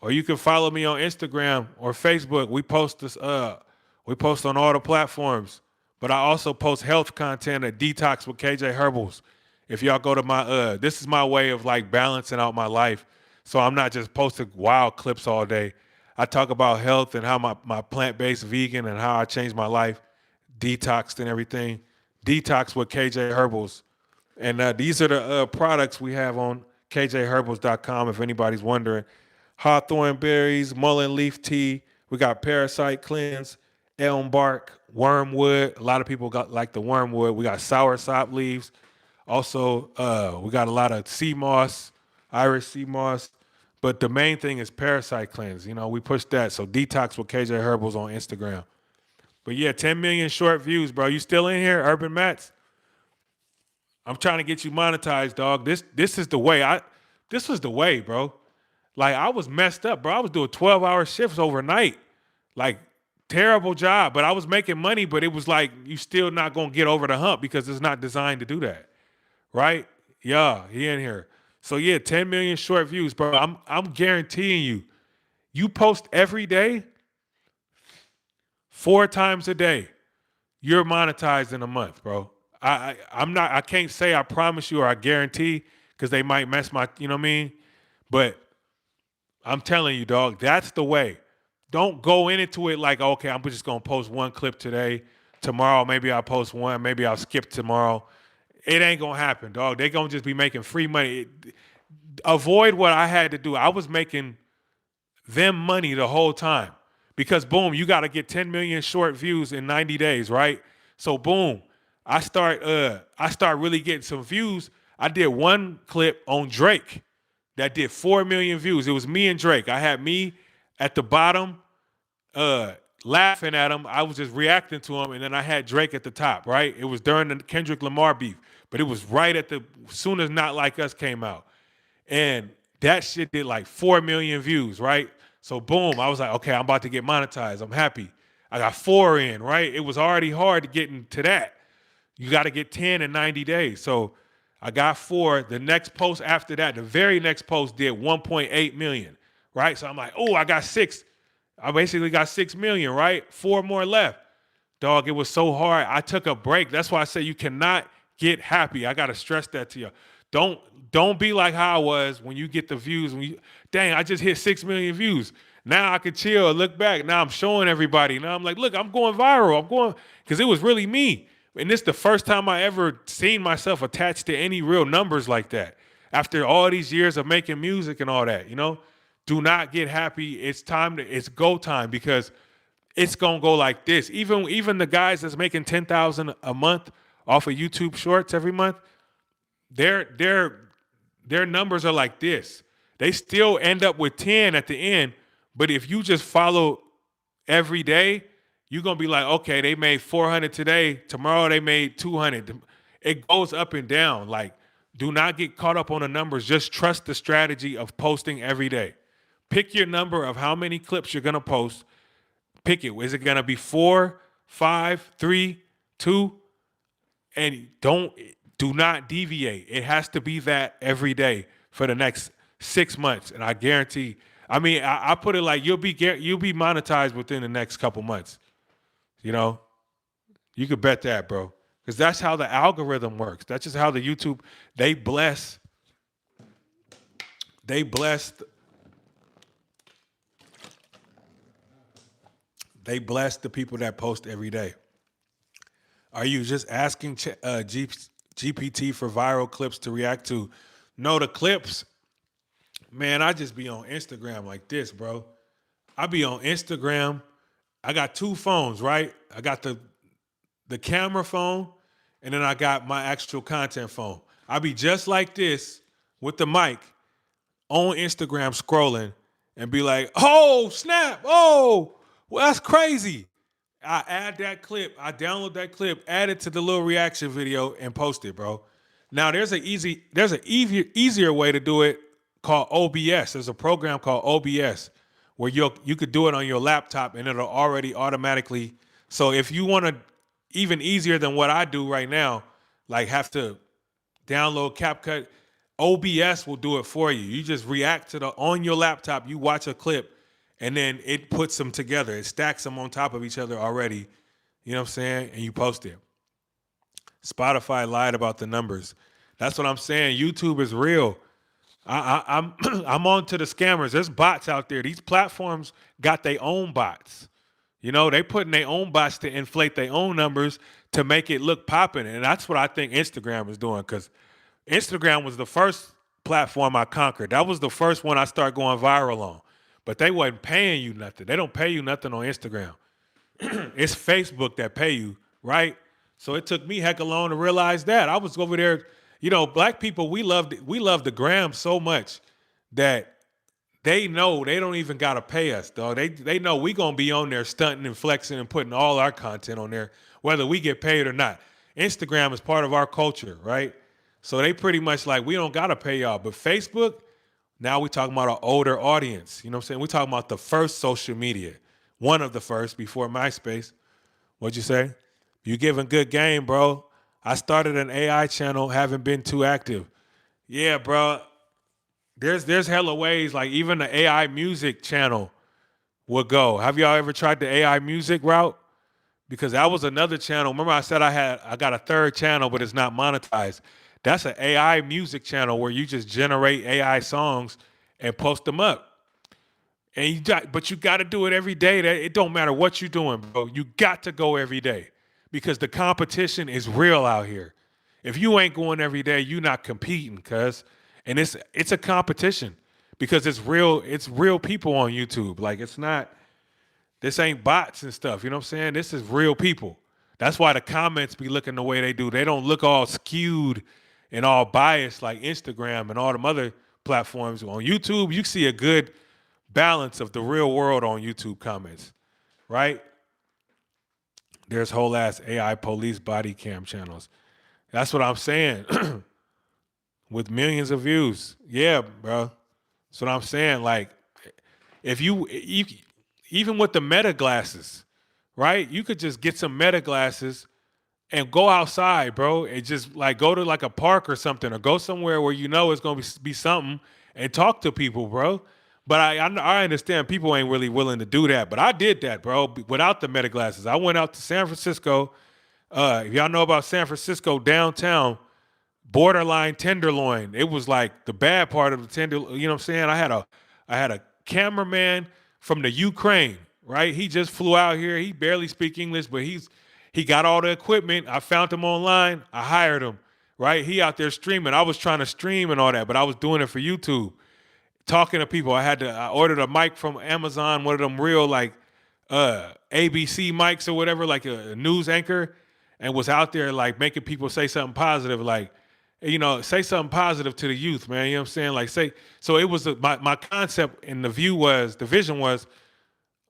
Or you can follow me on Instagram or Facebook. We post on all the platforms. But I also post health content at Detox with KJ Herbals. If y'all go to my this is my way of like balancing out my life. So I'm not just posting wild clips all day. I talk about health and how my plant-based vegan and how I changed my life, detoxed and everything. Detox with KJ Herbals. And these are the products we have on kjherbals.com if anybody's wondering. Hawthorn berries, mullein leaf tea. We got parasite cleanse, elm bark, wormwood. A lot of people like the wormwood. We got soursop leaves. Also, we got a lot of sea moss, Irish sea moss. But the main thing is parasite cleanse. You know, we push that. So Detox with KJ Herbals on Instagram. But yeah, 10 million short views, bro. You still in here, Urban Mats? I'm trying to get you monetized, dog. This is the way. This was the way, bro. Like, I was messed up, bro. I was doing 12-hour shifts overnight. Like, terrible job. But I was making money, but it was like you still not going to get over the hump because it's not designed to do that. Right? Yeah, he in here. So yeah, 10 million short views, bro. I'm guaranteeing you, you post every day, 4 times a day, you're monetized in a month, bro. I can't say I promise you or I guarantee because they might mess my, you know what I mean? But I'm telling you, dog, that's the way. Don't go into it like, okay, I'm just gonna post one clip today. Tomorrow, maybe I'll post one, maybe I'll skip tomorrow. It ain't gonna happen, dog. They're gonna just be making free money. Avoid what I had to do. I was making them money the whole time because boom, you gotta get 10 million short views in 90 days, right? So boom, I start really getting some views. I did one clip on Drake that did 4 million views. It was me and Drake. I had me at the bottom laughing at him. I was just reacting to him, and then I had Drake at the top, right? It was during the Kendrick Lamar beef, but it was right at soon as Not Like Us came out. And that shit did like 4 million views, right? So boom, I was like, okay, I'm about to get monetized. I'm happy. I got 4 in, right? It was already hard to get into that. You got to get 10 in 90 days. So I got 4. The next post after that, the very next post did 1.8 million, right? So I'm like, oh, I got 6. I basically got 6 million, right? 4 more left. Dog, it was so hard. I took a break. That's why I say you cannot get happy. I got to stress that to you. Don't be like how I was when you get the views. Dang, I just hit 6 million views. Now I could chill and look back. Now I'm showing everybody. Now I'm like, look, I'm going viral. Because it was really me. And this is the first time I ever seen myself attached to any real numbers like that. After all these years of making music and all that, you know, do not get happy. It's go time because it's gonna go like this. Even the guys that's making 10,000 a month off of YouTube Shorts every month, their numbers are like this. They still end up with 10 at the end, but if you just follow every day, you're going to be like, okay, they made 400 today. Tomorrow they made 200. It goes up and down. Like, do not get caught up on the numbers. Just trust the strategy of posting every day. Pick your number of how many clips you're going to post. Pick it. Is it going to be 4, 5, 3, 2? And do not deviate. It has to be that every day for the next 6 months. And I guarantee I mean, I put it like you'll be monetized within the next couple months. You know, you could bet that, bro, because that's how the algorithm works. That's just how the YouTube they bless they bless they bless the people that post every day. Are you just asking GPT for viral clips to react to? No, the clips, man. I just be on Instagram like this, bro. I be on Instagram. I got two phones, right? I got the camera phone, and then I got my actual content phone. I be just like this with the mic on Instagram scrolling and be like, oh, snap. Oh, well, that's crazy. I add that clip, I download that clip, add it to the little reaction video and post it, bro. Now there's an easier way to do it called OBS. There's a program called OBS where you could do it on your laptop and it'll already automatically. So if you want to even easier than what I do right now, like have to download CapCut, OBS will do it for you. You just react to on your laptop, you watch a clip, and then it puts them together. It stacks them on top of each other already. You know what I'm saying? And you post it. Spotify lied about the numbers. That's what I'm saying. YouTube is real. I'm I'm on to the scammers. There's bots out there. These platforms got their own bots. You know, they putting their own bots to inflate their own numbers to make it look popping. And that's what I think Instagram is doing, because Instagram was the first platform I conquered. That was the first one I started going viral on. But they wasn't paying you nothing. They don't pay you nothing on Instagram. It's Facebook that pay you, right? So it took me heck along to realize that. I was over there, you know, black people, we love the gram so much that they know they don't even gotta pay us, dog. They know we gonna be on there stunting and flexing and putting all our content on there, whether we get paid or not. Instagram is part of our culture, right? So they pretty much like, we don't gotta pay y'all. But Facebook, now we talking about an older audience. You know what I'm saying? We talking about the first social media. One of the first before MySpace. What'd you say? You giving good game, bro. I started an AI channel, haven't been too active. Yeah, bro. There's hella ways, like even the AI music channel would go. Have y'all ever tried the AI music route? Because that was another channel. Remember I said I got a third channel, but it's not monetized. That's an AI music channel where you just generate AI songs and post them up. And but you got to do it every day. It don't matter what you're doing, bro. You got to go every day because the competition is real out here. If you ain't going every day, you're not competing, cuz. And it's a competition because it's real people on YouTube. Like this ain't bots and stuff. You know what I'm saying? This is real people. That's why the comments be looking the way they do. They don't look all skewed and all biased like Instagram and all them other platforms. On YouTube, you see a good balance of the real world on YouTube comments, right? There's whole ass AI police body cam channels. That's what I'm saying. With millions of views. Yeah, bro. That's what I'm saying. Like, if you even with the Meta glasses, right? You could just get some Meta glasses and go outside, bro, and just like go to like a park or something, or go somewhere where you know it's gonna be something and talk to people, bro. But I understand people ain't really willing to do that. But I did that, bro, without the Meta glasses. I went out to San Francisco. If y'all know about San Francisco downtown, borderline tenderloin. It was like the bad part of the tenderloin. You know what I'm saying? I had a cameraman from the Ukraine, right? He just flew out here. He barely speak English, but he got all the equipment. I found him online. I hired him, right? He out there streaming. I was trying to stream and all that, but I was doing it for YouTube. Talking to people. I ordered a mic from Amazon, one of them real like ABC mics or whatever, like a news anchor, and was out there like making people say something positive, like, you know, say something positive to the youth, man. You know what I'm saying? Like so it was my concept and the vision was,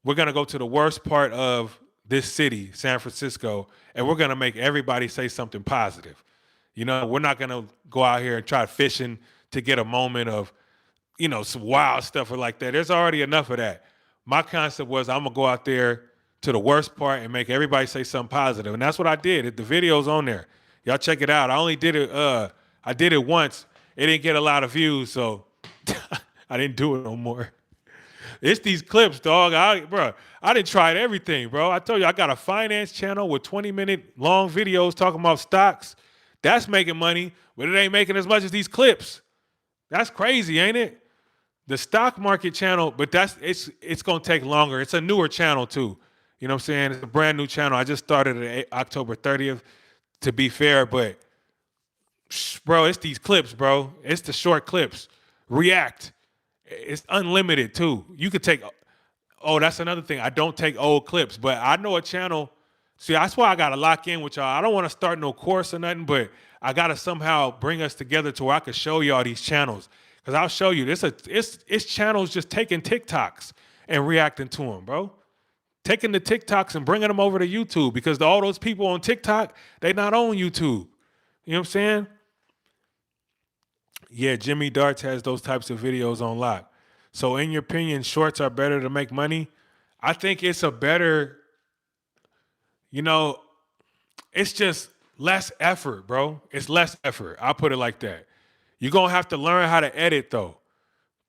we're gonna go to the worst part of this city, San Francisco, and we're gonna make everybody say something positive. You know, we're not gonna go out here and try fishing to get a moment of, you know, some wild stuff or like that. There's already enough of that. My concept was I'm gonna go out there to the worst part and make everybody say something positive. And that's what I did. The video's on there. Y'all check it out. I only did it, I did it once. It didn't get a lot of views, so I didn't do it no more. It's these clips, dog. I done tried everything, bro. I told you I got a finance channel with 20-minute long videos talking about stocks. That's making money, but it ain't making as much as these clips. That's crazy, ain't it? The stock market channel, but it's gonna take longer. It's a newer channel too. You know what I'm saying? It's a brand new channel. I just started it October 30th, to be fair, but bro, it's these clips, bro. It's the short clips. React. It's unlimited too. You could take. Oh, that's another thing. I don't take old clips, but I know a channel. See, that's why I gotta lock in with y'all. I don't want to start no course or nothing, but I gotta somehow bring us together to where I can show y'all these channels. Cause I'll show you. It's channels just taking TikToks and reacting to them, bro. Taking the TikToks and bringing them over to YouTube because all those people on TikTok, they not on YouTube. You know what I'm saying? Yeah, Jimmy Darts has those types of videos on lock. So in your opinion, shorts are better to make money? I think it's a better, you know, it's just less effort, bro. It's less effort. I'll put it like that. You're gonna have to learn how to edit though.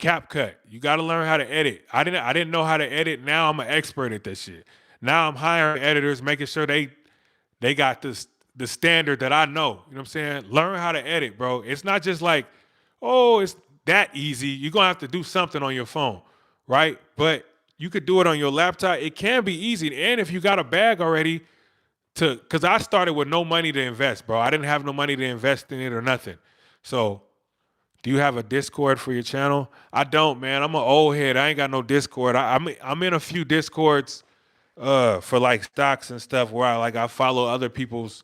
CapCut. You gotta learn how to edit. I didn't know how to edit. Now I'm an expert at this shit. Now I'm hiring editors, making sure they got the standard that I know. You know what I'm saying? Learn how to edit, bro. It's not just like, oh, it's that easy. You're gonna have to do something on your phone, right? But you could do it on your laptop. It can be easy. And if you got a bag already because I started with no money to invest, bro. I didn't have no money to invest in it or nothing. So do you have a Discord for your channel? I don't, man. I'm an old head. I ain't got no Discord. I'm in a few Discords for like stocks and stuff where I follow other people's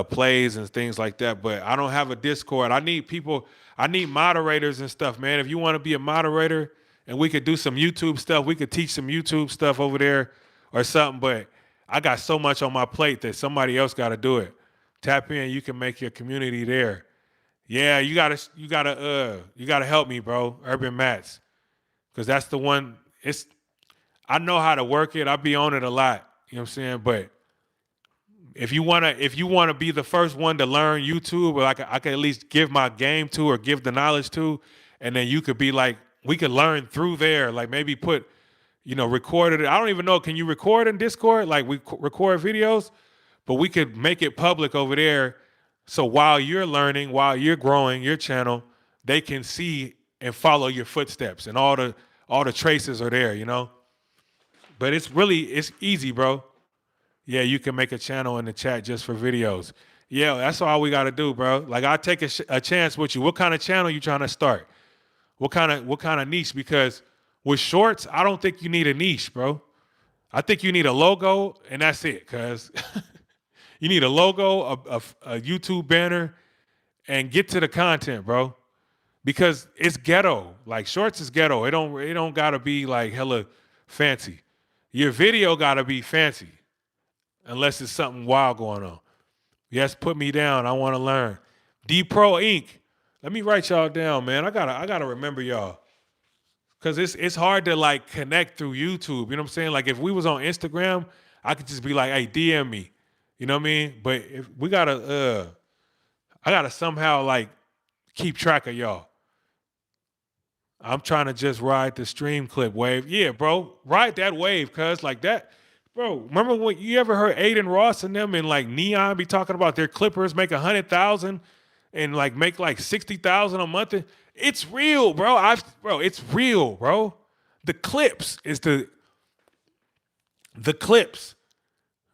plays and things like that. But I don't have a Discord. I need people. I need moderators and stuff, man. If you want to be a moderator and we could do some YouTube stuff, we could teach some YouTube stuff over there or something. But I got so much on my plate that somebody else got to do it. Tap in. You can make your community there. Yeah, you gotta help me, bro. Urban Mats, because that's the one. I know how to work it. I be on it a lot. You know what I'm saying? But if you wanna be the first one to learn YouTube, or I could at least give my game to or give the knowledge to, and then you could be like, we could learn through there. Like maybe put, recorded it. I don't even know. Can you record in Discord? Like we record videos, but we could make it public over there. So while you're learning, while you're growing your channel, they can see and follow your footsteps, and all the traces are there. But it's easy, bro. Yeah, you can make a channel in the chat just for videos. Yeah, that's all we got to do, bro. Like I take a chance with you. What kind of channel you trying to start? What kind of niche? Because with shorts, I don't think you need a niche, bro. I think you need a logo and that's it. Cause you need a logo, a YouTube banner, and get to the content, bro. Because it's ghetto. Like shorts is ghetto. It don't gotta be like hella fancy. Your video gotta be fancy, unless it's something wild going on. Yes, put me down. I want to learn. D Pro Inc. Let me write y'all down, man. I gotta remember y'all. Cause it's hard to like connect through YouTube. You know what I'm saying? Like if we was on Instagram, I could just be like, hey, DM me. You know what I mean? But if we gotta I gotta somehow like keep track of y'all. I'm trying to just ride the stream clip wave. Yeah, bro. Ride that wave, cuz like that. Bro, remember when you ever heard Aiden Ross and them and like Neon be talking about their Clippers make 100,000 and like make like 60,000 a month? It's real, bro. It's real, bro. The clips is the clips.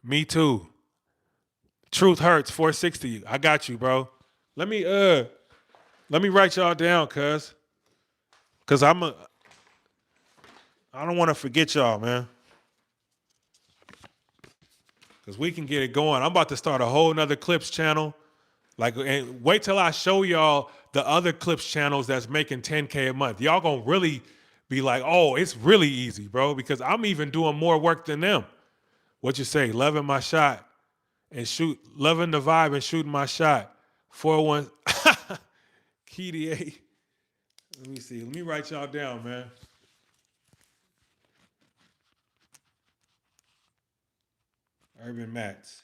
Me too. Truth hurts 460. I got you, bro. Let me write y'all down, cuz I don't want to forget y'all, man. Cause we can get it going. I'm about to start a whole nother clips channel. Like, and wait till I show y'all the other clips channels that's making 10K a month. Y'all gonna really be like, oh, it's really easy, bro. Because I'm even doing more work than them. What you say? Loving my shot and loving the vibe and shooting my shot. 401 KDA. Let me see. Let me write y'all down, man. Urban Mats.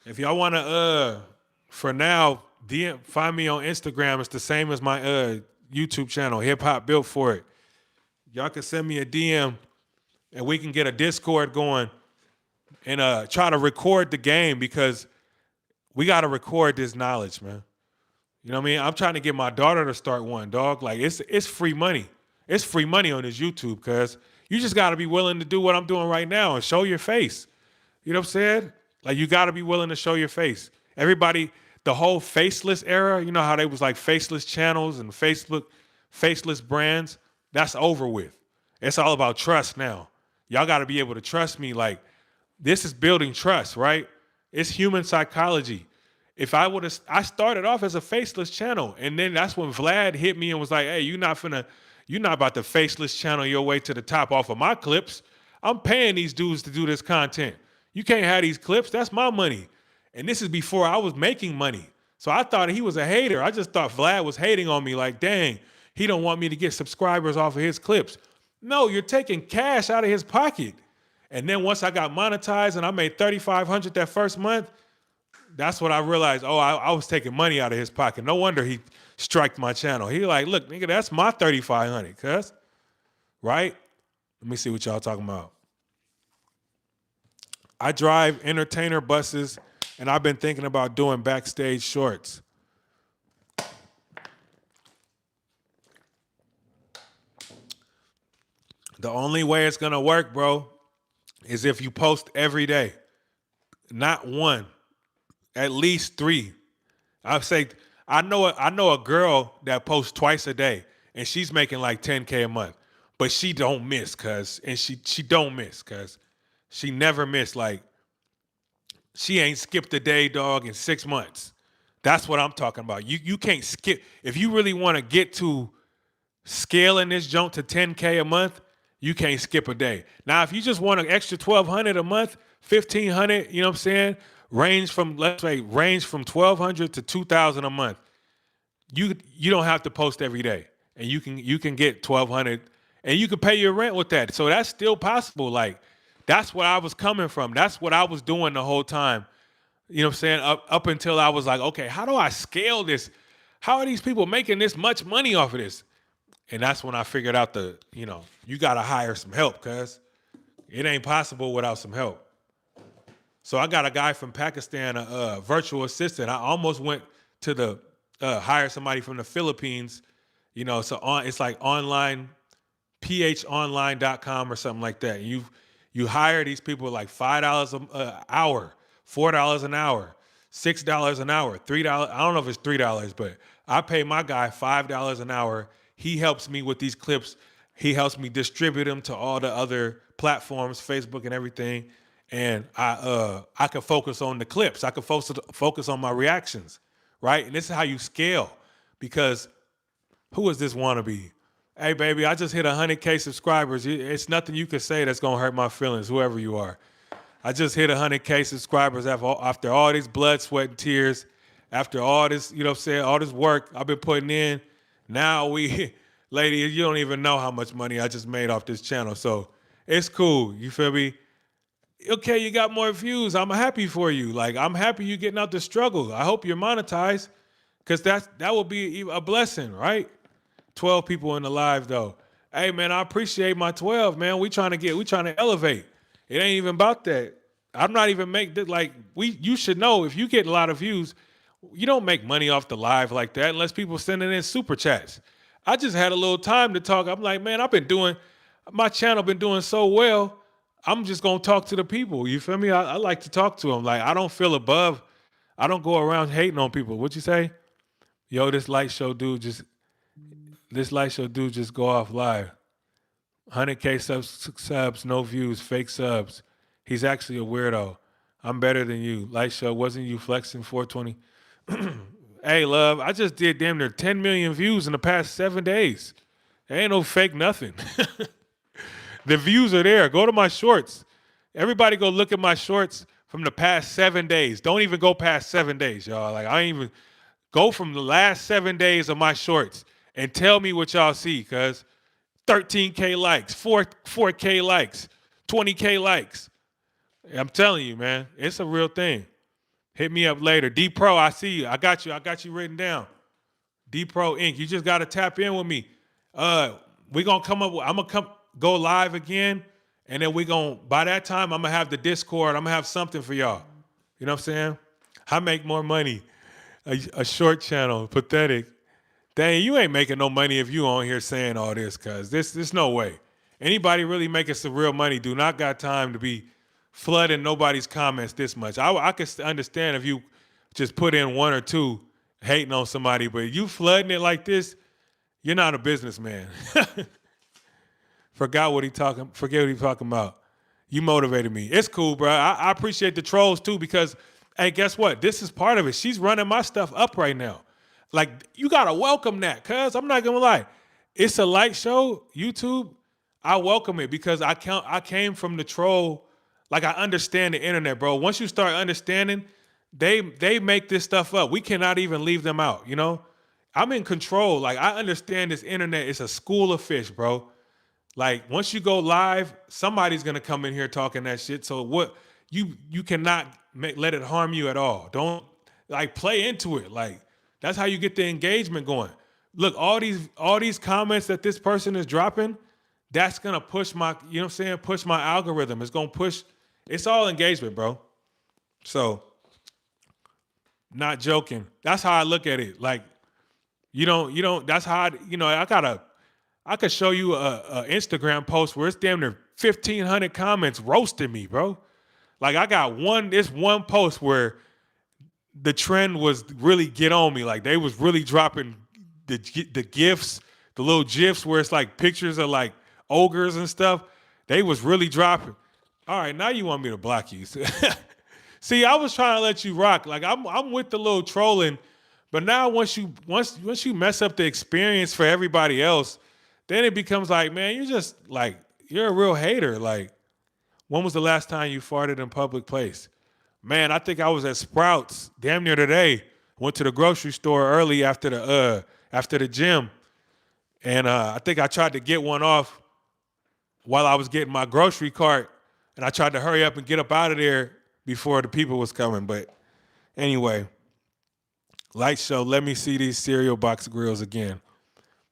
If y'all want to, for now, find me on Instagram. It's the same as my YouTube channel, Hip Hop Built For It. Y'all can send me a DM and we can get a Discord going and try to record the game because we got to record this knowledge, man. You know what I mean? I'm trying to get my daughter to start one, dog. Like it's free money. It's free money on this YouTube, cuz you just got to be willing to do what I'm doing right now and show your face. You know what I'm saying? Like you got to be willing to show your face. Everybody, the whole faceless era, you know how they was like faceless channels and Facebook faceless brands, that's over with. It's all about trust now. Y'all got to be able to trust me. Like this is building trust, right? It's human psychology. If I would have, I started off as a faceless channel, and then that's when Vlad hit me and was like, "Hey, you're not about to faceless channel your way to the top off of my clips. I'm paying these dudes to do this content. You can't have these clips. That's my money." And this is before I was making money. So I thought he was a hater. I just thought Vlad was hating on me. Like, dang, he don't want me to get subscribers off of his clips. No, you're taking cash out of his pocket. And then once I got monetized and I made $3,500 that first month, that's what I realized. Oh, I was taking money out of his pocket. No wonder he striked my channel. He like, look, nigga, that's my $3,500, cuz. Right? Let me see what y'all talking about. I drive entertainer buses, and I've been thinking about doing backstage shorts. The only way it's gonna work, bro, is if you post every day. Not one. At least 3. I say I know a girl that posts twice a day and she's making like 10K a month. But she don't miss, cuz. And she don't miss, cuz. She never miss. Like she ain't skipped a day, dog, in 6 months. That's what I'm talking about. You can't skip. If you really want to get to scaling this jump to 10K a month, you can't skip a day. Now, if you just want an extra $1,200 a month, $1,500, you know what I'm saying? Range from 1,200 to 2,000 a month. You don't have to post every day, and you can get 1,200, and you can pay your rent with that. So that's still possible. Like that's what I was coming from. That's what I was doing the whole time. You know what I'm saying? Up until I was like, okay, how do I scale this? How are these people making this much money off of this? And that's when I figured out you got to hire some help, cuz it ain't possible without some help. So I got a guy from Pakistan, a virtual assistant. I almost went to the hire somebody from the Philippines, so it's like online, phonline.com or something like that. You hire these people like $5 an hour, $4 an hour, $6 an hour, $3. I don't know if it's $3, but I pay my guy $5 an hour. He helps me with these clips. He helps me distribute them to all the other platforms, Facebook and everything. And I can focus on the clips. I can focus on my reactions, right? And this is how you scale. Because who is this wannabe? Hey, baby, I just hit 100K subscribers. It's nothing you can say that's gonna hurt my feelings, whoever you are. I just hit 100K subscribers after all this blood, sweat, and tears, after all this, all this work I've been putting in. Now lady, you don't even know how much money I just made off this channel. So it's cool. You feel me? Okay, you got more views. I'm happy for you. Like, I'm happy you getting out the struggle. I hope you're monetized, because that will be a blessing, right? 12 people in the live, though. Hey, man, I appreciate my 12, man. We trying to elevate. It ain't even about that. I'm not even you should know, if you get a lot of views, you don't make money off the live like that unless people sending in super chats. I just had a little time to talk. I'm like, man, my channel been doing so well. I'm just going to talk to the people. You feel me? I like to talk to them. Like, I don't feel above. I don't go around hating on people. What'd you say? Yo, this light show dude just go off live. 100K subs, no views, fake subs. He's actually a weirdo. I'm better than you. Light show, wasn't you flexing 420? Hey, love, I just did damn near 10 million views in the past 7 days. There ain't no fake nothing. The views are there. Go to my shorts. Everybody go look at my shorts from the past 7 days. Don't even go past 7 days, y'all. Like, I ain't even go from the last 7 days of my shorts and tell me what y'all see, cuz 13K likes, 4K likes, 20K likes. I'm telling you, man, it's a real thing. Hit me up later. D Pro, I see you. I got you written down. D Pro Inc. You just gotta tap in with me. We gonna come up. I'm gonna come go live again, and then we gonna by that time I'm gonna have the Discord. I'm gonna have something for y'all. You know what I'm saying? I make more money. A short channel, pathetic. Dang, you ain't making no money if you on here saying all this, cuz there's no way. Anybody really making some real money do not got time to be flooding nobody's comments this much. I could understand if you just put in one or two hating on somebody, but you flooding it like this, you're not a businessman. Forget what he talking about. You motivated me. It's cool, bro. I appreciate the trolls too because, hey, guess what? This is part of it. She's running my stuff up right now. Like, you gotta welcome that, cuz I'm not gonna lie. It's a light show, YouTube. I welcome it because I came from the troll. Like, I understand the internet, bro. Once you start understanding, they make this stuff up. We cannot even leave them out, you know? I'm in control. Like, I understand this internet is a school of fish, bro. Like, once you go live, somebody's gonna come in here talking that shit. So what you cannot let it harm you at all. Don't like play into it. Like, that's how you get the engagement going. Look, all these comments that this person is dropping, that's gonna push my, you know what I'm saying, push my algorithm. It's gonna push, it's all engagement, bro. So, not joking. That's how I look at it. Like, you don't, that's how I could show you a Instagram post where it's damn near 1,500 comments roasting me, bro. Like, I got this one post where the trend was really get on me. Like, they was really dropping the GIFs, the little GIFs where it's like pictures of like ogres and stuff. They was really dropping. All right, now you want me to block you. See, I was trying to let you rock. Like, I'm with the little trolling, but now once you mess up the experience for everybody else, then it becomes like, man, you're a real hater. Like, when was the last time you farted in public place? Man, I think I was at Sprouts damn near today. Went to the grocery store early after the gym, and I think I tried to get one off while I was getting my grocery cart, and I tried to hurry up and get up out of there before the people was coming. But anyway, light show. Let me see these cereal box grills again.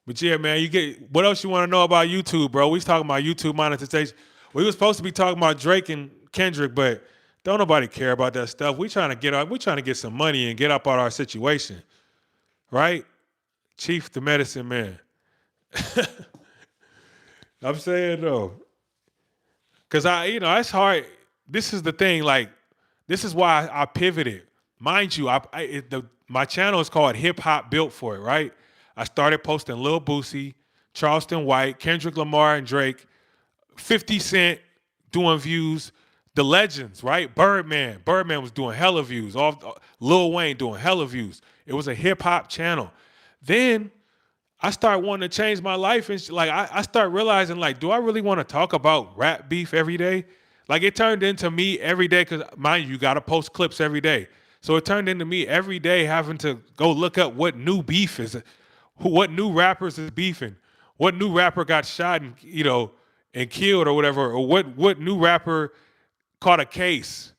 But yeah, man, what else you want to know about YouTube, bro? We was talking about YouTube monetization. We was supposed to be talking about Drake and Kendrick, but don't nobody care about that stuff. We trying to get some money and get up out our situation, right? Chief the medicine man. I'm saying though, because it's hard. This is the thing. Like, this is why I pivoted. Mind you, my channel is called Hip Hop Built For It, right? I started posting Lil Boosie, Charleston White, Kendrick Lamar and Drake, 50 Cent doing views, the legends, right? Birdman was doing hella views. Lil Wayne doing hella views. It was a hip hop channel. Then I start wanting to change my life, and I start realizing, like, do I really want to talk about rap beef every day? Like, it turned into me every day, because mind you, got to post clips every day. So it turned into me every day having to go look up what new beef is, what new rappers is beefing, what new rapper got shot and killed or whatever, or what new rapper caught a case,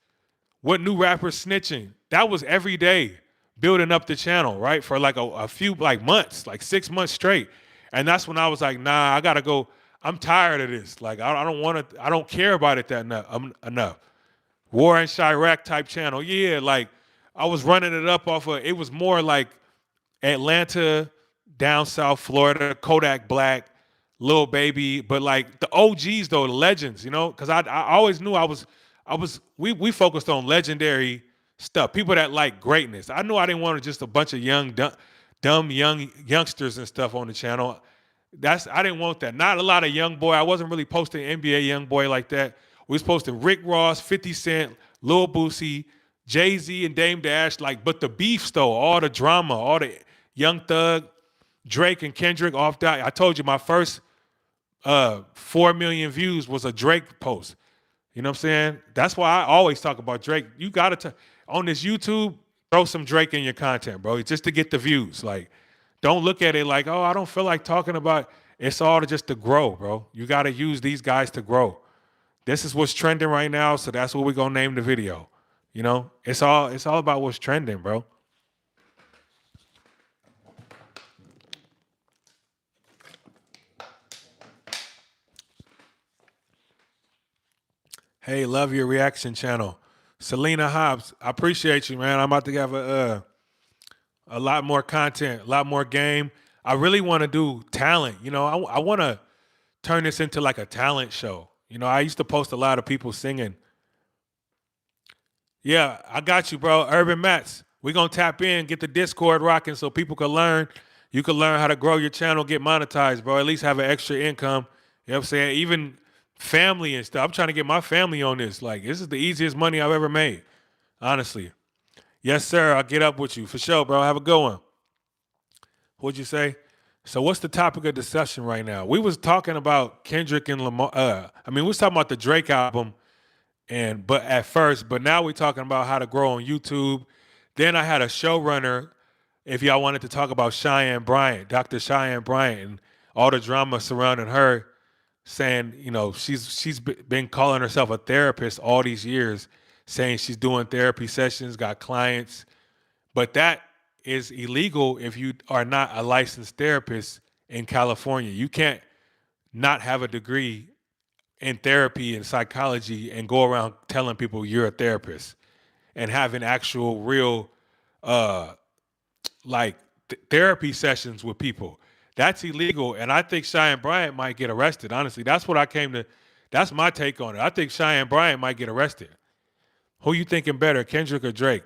what new rapper snitching. That was every day building up the channel, right? For like a few months, like 6 months straight. And that's when I was like, nah, I gotta go. I'm tired of this. Like, I don't care about it that enough. War in Chirac type channel. Yeah, like, I was running it up it was more like Atlanta, down South Florida, Kodak Black, Lil Baby, but like the OGs though, the legends, because I always knew we focused on legendary stuff, people that like greatness. I knew I didn't want just a bunch of young, dumb young youngsters and stuff on the channel. I didn't want that. Not a lot of young boy. I wasn't really posting NBA young boy like that. We was posting Rick Ross, 50 Cent, Lil Boosie, Jay-Z and Dame Dash, but the beefs though, all the drama, all the Young Thug, Drake and Kendrick off that. I told you my first 4 million views was a Drake post. You know what I'm saying? That's why I always talk about Drake. You gotta on this YouTube, throw some Drake in your content, bro, just to get the views. Like, don't look at it like, oh, I don't feel like talking about. It's all just to grow, bro. You gotta use these guys to grow. This is what's trending right now, so that's what we're gonna name the video. It's all about what's trending, bro. Hey, love your reaction channel. Selena Hobbs, I appreciate you, man. I'm about to have a lot more content, a lot more game. I really want to do talent. I want to turn this into like a talent show. I used to post a lot of people singing. Yeah, I got you, bro. Urban Mats. We're going to tap in, get the Discord rocking so people can learn. You can learn how to grow your channel, get monetized, bro. At least have an extra income. You know what I'm saying? Even family and stuff. I'm trying to get my family on this. Like, this is the easiest money I've ever made, honestly. Yes, sir. I'll get up with you for sure, bro. Have a good one. What'd you say? So what's the topic of discussion right now? We was talking about Kendrick and Lamar. We was talking about the Drake album, but at first, but now we're talking about how to grow on YouTube. Then I had a showrunner. If y'all wanted to talk about Cheyenne Bryant, Dr. Cheyenne Bryant, and all the drama surrounding her, saying she's been calling herself a therapist all these years, saying she's doing therapy sessions, got clients, but that is illegal if you are not a licensed therapist in California. You can't not have a degree in therapy and psychology and go around telling people you're a therapist and having actual real uh like therapy sessions with people. That's illegal, and I think Cheyenne Bryant might get arrested. Honestly, that's my take on it. I think Cheyenne Bryant might get arrested. Who you thinking better, Kendrick or Drake?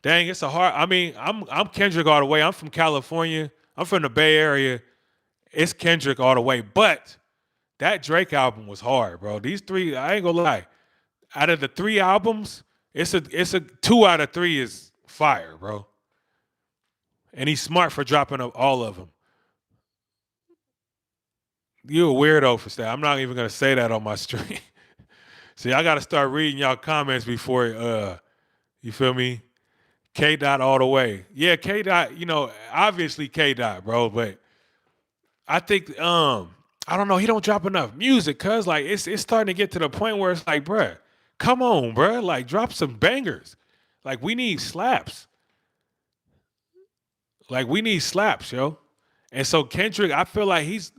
Dang, it's a hard. I'm Kendrick all the way. I'm from California. I'm from the Bay Area. It's Kendrick all the way. But that Drake album was hard, bro. These three, I ain't gonna lie. Out of the three albums, it's a 2 out of 3 is fire, bro. And he's smart for dropping up all of them. You a weirdo for that. I'm not even gonna say that on my stream. See, I gotta start reading y'all comments before you feel me? K dot all the way. Yeah, K dot, obviously K dot, bro, but I think I don't know, he don't drop enough music, cuz like it's starting to get to the point where it's like, bruh, come on, bruh, like drop some bangers. Like we need slaps. Like we need slaps, yo. And so Kendrick, I feel like his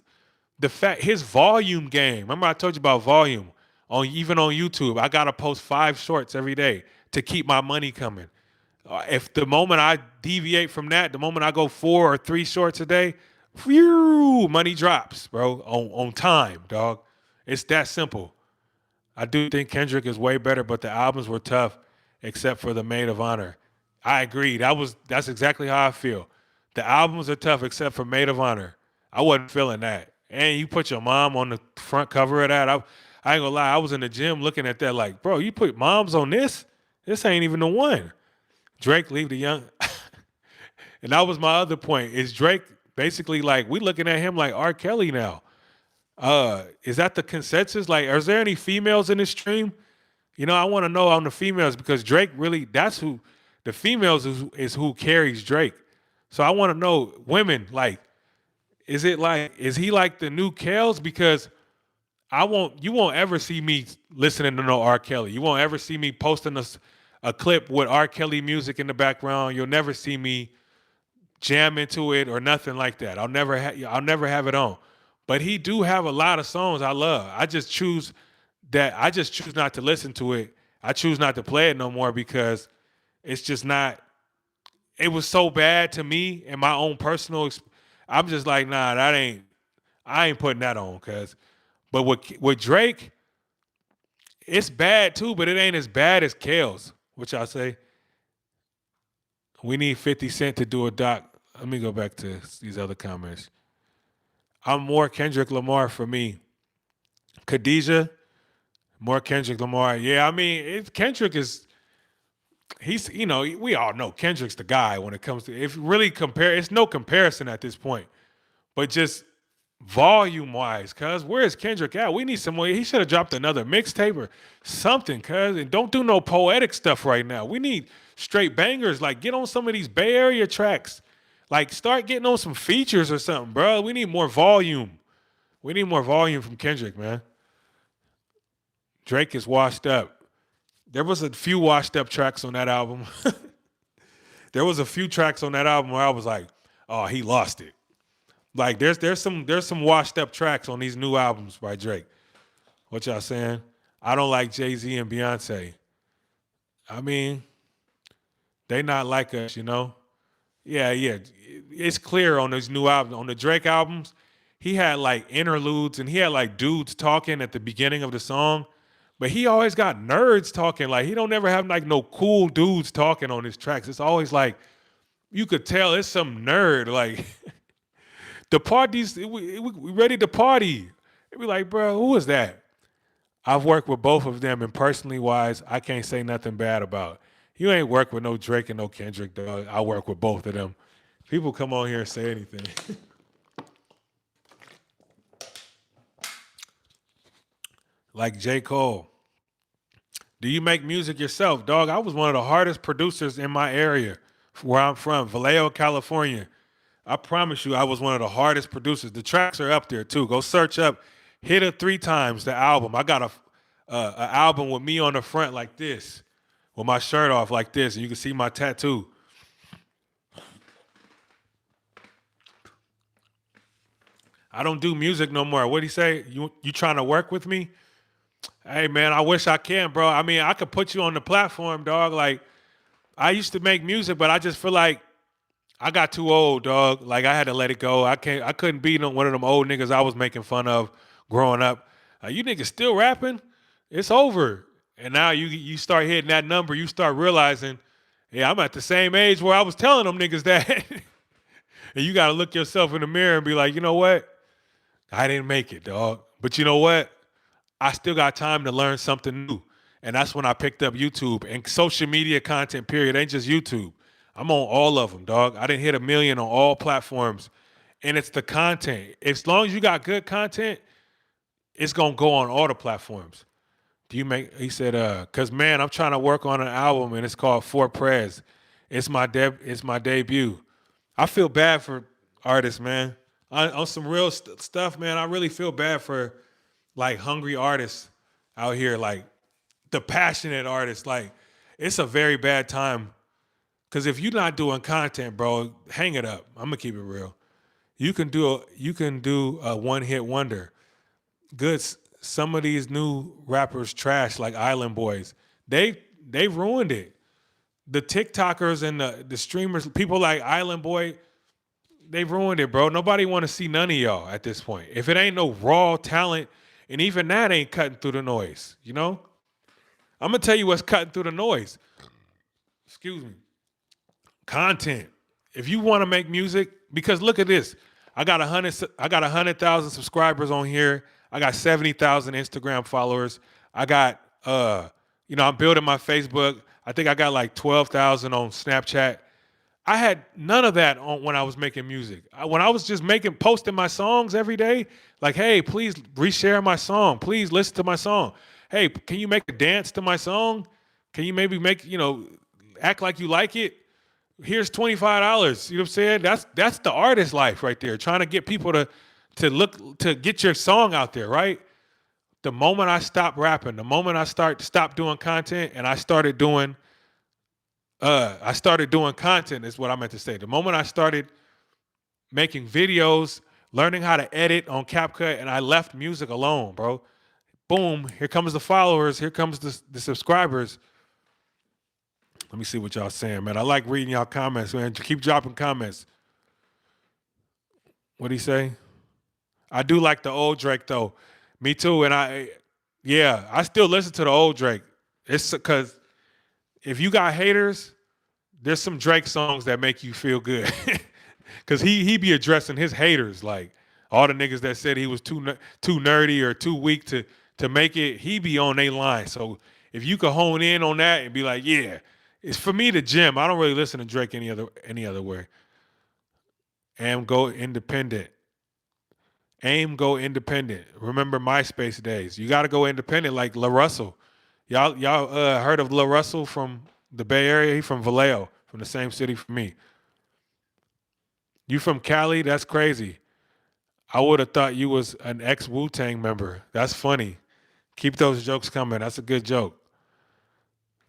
volume game. Remember I told you about volume even on YouTube. I gotta post 5 shorts every day to keep my money coming. If the moment I deviate from that, the moment I go 4 or 3 shorts a day, phew, money drops, bro, on time, dog. It's that simple. I do think Kendrick is way better, but the albums were tough, except for the Maid of Honor. I agree. That's exactly how I feel. The albums are tough, except for Maid of Honor. I wasn't feeling that. And you put your mom on the front cover of that. I ain't gonna lie. I was in the gym looking at that like, bro, you put moms on this? This ain't even the one. Drake leave the young. And that was my other point. Is Drake basically like we looking at him like R. Kelly now? Is that the consensus? Like, is there any females in this stream? I want to know on the females because Drake really that's who the females is who carries Drake. So I want to know women like is he like the new Kels? Because you won't ever see me listening to no R. Kelly. You won't ever see me posting a clip with R. Kelly music in the background. You'll never see me jam into it or nothing like that. I'll never have it on. But he do have a lot of songs I love. I just choose not to listen to it. I choose not to play it no more because it's just not. It was so bad to me in my own personal. I'm just like, nah, I ain't putting that on, cuz. But with Drake, it's bad too, but it ain't as bad as Kels, which I say. We need 50 Cent to do a doc. Let me go back to these other comments. I'm more Kendrick Lamar for me. Khadijah, more Kendrick Lamar. Yeah, Kendrick is, we all know Kendrick's the guy when it comes to, if really it's no comparison at this point. But just volume-wise, cuz, where is Kendrick at? We need some more. He should have dropped another mixtape or something, cuz. And don't do no poetic stuff right now. We need straight bangers. Like, get on some of these Bay Area tracks. Like, start getting on some features or something, bro. We need more volume. We need more volume from Kendrick, man. Drake is washed up. There was a few washed up tracks on that album. There was a few tracks on that album where I was like, oh, he lost it. Like there's some washed up tracks on these new albums by Drake. What y'all saying? I don't like Jay-Z and Beyonce. I mean, they not like us, you know? Yeah, yeah. It's clear on those new albums, on the Drake albums, he had like interludes and he had like dudes talking at the beginning of the song, but he always got nerds talking. Like he don't ever have like no cool dudes talking on his tracks. It's always like you could tell it's some nerd. Like the parties, we ready to party. It be like, bro, who is that? I've worked with both of them, and personally wise, I can't say nothing bad about. You ain't worked with no Drake and no Kendrick, dog. I work with both of them. People come on here and say anything. Like J. Cole. Do you make music yourself, dog? I was one of the hardest producers in my area, where I'm from, Vallejo, California. I promise you, I was one of the hardest producers. The tracks are up there too. Go search up "Hit It 3 Times," the album. I got a album with me on the front like this, with my shirt off like this, and you can see my tattoo. I don't do music no more. What'd he say? You trying to work with me? Hey man, I wish I can, bro. I mean, I could put you on the platform, dog. Like I used to make music, but I just feel like I got too old, dog. Like I had to let it go. I couldn't be one of them old niggas I was making fun of growing up. You niggas still rapping? It's over. And now you start hitting that number, you start realizing, yeah, I'm at the same age where I was telling them niggas that. And you gotta look yourself in the mirror and be like, you know what? I didn't make it, dog. But you know what? I still got time to learn something new. And that's when I picked up YouTube and social media content, period. Ain't just YouTube. I'm on all of them, dog. I didn't hit a million on all platforms. And it's the content. As long as you got good content, it's gonna go on all the platforms. Do you make he said, cause man, I'm trying to work on an album and it's called Four Prayers. It's my debut. I feel bad for artists, man. On some real stuff, man. I really feel bad for like hungry artists out here, like the passionate artists. Like it's a very bad time. Cause if you're not doing content, bro, hang it up. I'm gonna keep it real. You can do a one hit wonder. Good. Some of these new rappers trash like Island Boys. They ruined it. The TikTokers and the streamers, people like Island Boy, they ruined it, bro. Nobody want to see none of y'all at this point. If it ain't no raw talent, and even that ain't cutting through the noise, you know? I'm gonna tell you what's cutting through the noise. Excuse me. Content. If you want to make music, because look at this. I got 100,000 subscribers on here. I got 70,000 Instagram followers. I got I'm building my Facebook. I think I got like 12,000 on Snapchat. I had none of that on when I was making music. When I was just posting my songs every day, like, hey, please reshare my song. Please listen to my song. Hey, can you make a dance to my song? Can you maybe act like you like it? Here's $25. You know what I'm saying? That's the artist life right there. Trying to get people to get your song out there, right? The moment I stopped rapping, the moment I stopped doing content and I started doing content is what I meant to say. The moment I started making videos, learning how to edit on CapCut, and I left music alone, bro. Boom, here comes the followers, here comes the subscribers. Let me see what y'all saying, man. I like reading y'all comments, man. Keep dropping comments. What'd he say? I do like the old Drake though. Me too. And I still listen to the old Drake. It's because if you got haters, there's some Drake songs that make you feel good. Cause he be addressing his haters, like all the niggas that said he was too nerdy or too weak to make it. He be on their line. So if you could hone in on that and be like, yeah, it's for me the gym. I don't really listen to Drake any other way. And go independent. Aim, go independent. Remember MySpace days. You got to go independent like La Russell. Y'all heard of La Russell from the Bay Area? He from Vallejo, from the same city for me. You from Cali? That's crazy. I would have thought you was an ex Wu-Tang member. That's funny. Keep those jokes coming. That's a good joke.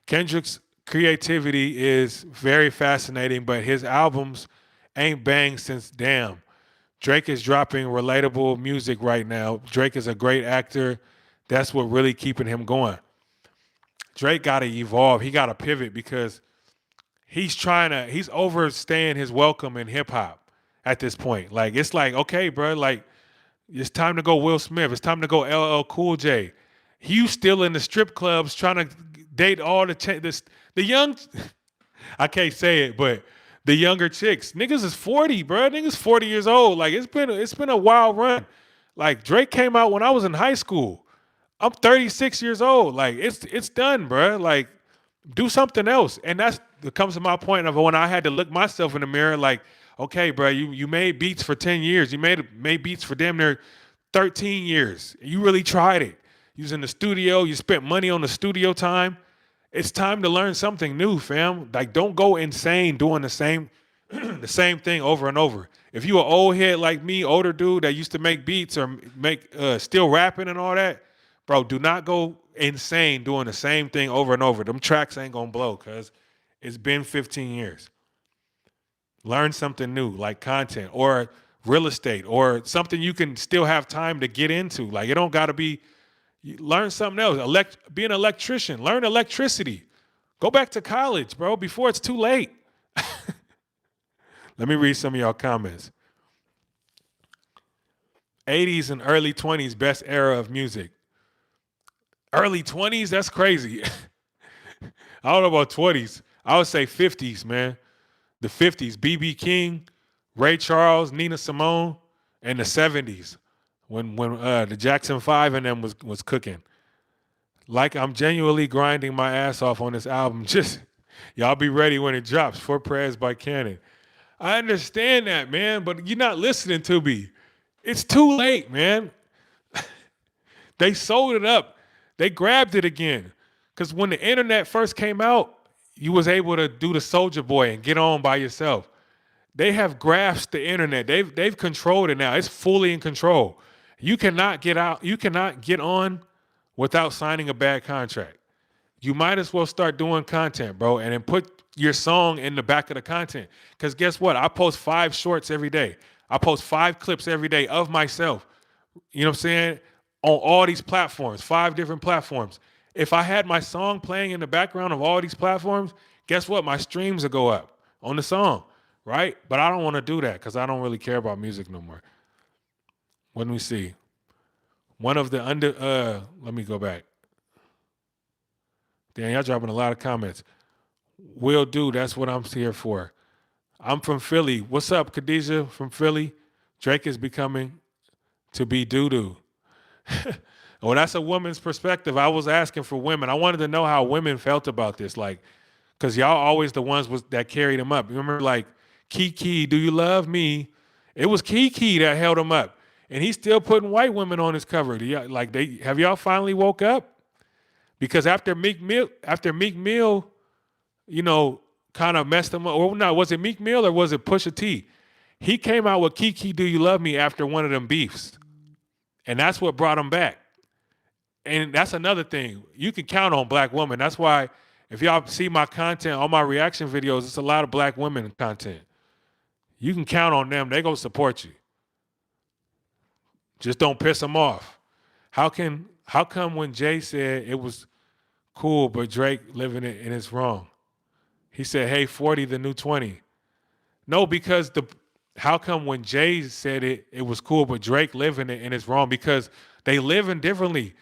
Kendrick's creativity is very fascinating, but his albums ain't banged since Damn. Drake is dropping relatable music right now. Drake is a great actor. That's what really keeping him going. Drake got to evolve. He got to pivot because he's overstaying his welcome in hip hop at this point. Like, it's like, okay, bro, like, it's time to go Will Smith. It's time to go LL Cool J. You still in the strip clubs trying to date all the young, I can't say it, but the younger chicks. Niggas is 40, bro. Niggas 40 years old. Like, it's been a wild run. Like, Drake came out when I was in high school. I'm 36 years old. Like, it's done, bro. Like, do something else. And that comes to my point of when I had to look myself in the mirror, like, okay, bro, you made beats for 10 years. You made beats for damn near 13 years. You really tried it. You was in the studio. You spent money on the studio time. It's time to learn something new, fam. Like, don't go insane doing the same the same thing over and over. If you an old head like me, older dude that used to make beats or make still rapping and all that, bro, do not go insane doing the same thing over and over. Them tracks ain't gonna blow because it's been 15 years. Learn something new, like content or real estate or something you can still have time to get into. Like, it don't gotta be, learn something else. Be an electrician, learn electricity. Go back to college, bro, before it's too late. Let me read some of y'all comments. 80s and early 20s, best era of music. Early 20s, that's crazy. I don't know about 20s. I would say 50s, man. The 50s, B.B. King, Ray Charles, Nina Simone, and the 70s when the Jackson 5 and them was cooking. Like, I'm genuinely grinding my ass off on this album. Just, y'all be ready when it drops. For Prayers by Cannon. I understand that, man, but you're not listening to me. It's too late, man. They sold it up. They grabbed it again. Because when the internet first came out, you was able to do the Soulja Boy and get on by yourself. They have grasped the internet. They've controlled it now. It's fully in control. You cannot get out. You cannot get on without signing a bad contract. You might as well start doing content, bro, and then put your song in the back of the content. Because guess what? I post 5 shorts every day. I post 5 clips every day of myself. You know what I'm saying? On all these platforms, 5 different platforms. If I had my song playing in the background of all these platforms, guess what? My streams will go up on the song, right? But I don't want to do that because I don't really care about music no more. Let me see. One of the let me go back. Damn, y'all dropping a lot of comments. Will do. That's what I'm here for. I'm from Philly. What's up, Khadijah from Philly? Drake is becoming to be doo-doo. Well, that's a woman's perspective. I was asking for women. I wanted to know how women felt about this. Like, because y'all always the ones that carried him up. Remember, like, Kiki, do you love me? It was Kiki that held him up. And he's still putting white women on his cover. Have y'all finally woke up? Because after Meek Mill, you know, kind of messed him up. Or no, was it Meek Mill or was it Pusha T? He came out with Kiki, do you love me after one of them beefs. And that's what brought him back. And that's another thing. You can count on black women. That's why if y'all see my content, all my reaction videos, it's a lot of black women content. You can count on them. They gonna support you. Just don't piss them off. How come when Jay said it was cool, but Drake living it and it's wrong? He said, hey, 40, the new 20. No, because how come when Jay said it was cool, but Drake living it and it's wrong? Because they living differently.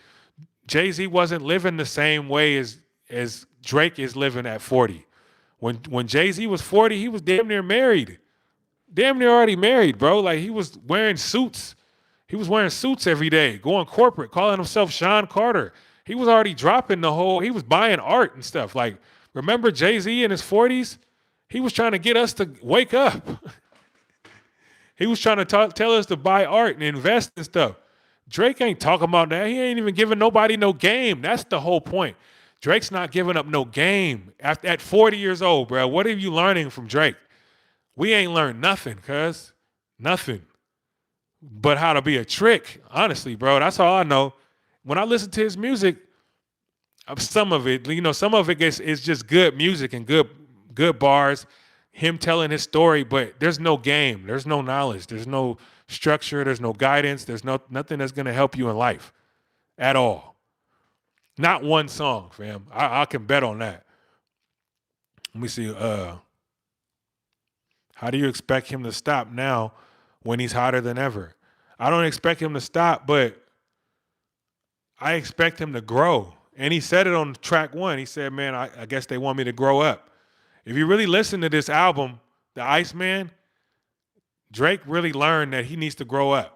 Jay-Z wasn't living the same way as Drake is living at 40. When Jay-Z was 40, he was damn near married. Damn near already married, bro. Like, he was wearing suits. He was wearing suits every day, going corporate, calling himself Sean Carter. He was already dropping he was buying art and stuff. Like, remember Jay-Z in his 40s? He was trying to get us to wake up. He was trying to tell us to buy art and invest in stuff. Drake ain't talking about that. He ain't even giving nobody no game. That's the whole point. Drake's not giving up no game. At 40 years old, bro, what are you learning from Drake? We ain't learned nothing, cuz. Nothing. But how to be a trick, honestly, bro. That's all I know. When I listen to his music, some of it is just good music and good bars, him telling his story, but there's no game. There's no knowledge. There's no structure. There's no guidance. There's nothing that's going to help you in life at all. Not one song, fam. I can bet on that. Let me see. How do you expect him to stop now when he's hotter than ever? I don't expect him to stop, but I expect him to grow. And he said it on track one. He said, man, I guess they want me to grow up. If you really listen to this album, The Iceman, Drake really learned that he needs to grow up.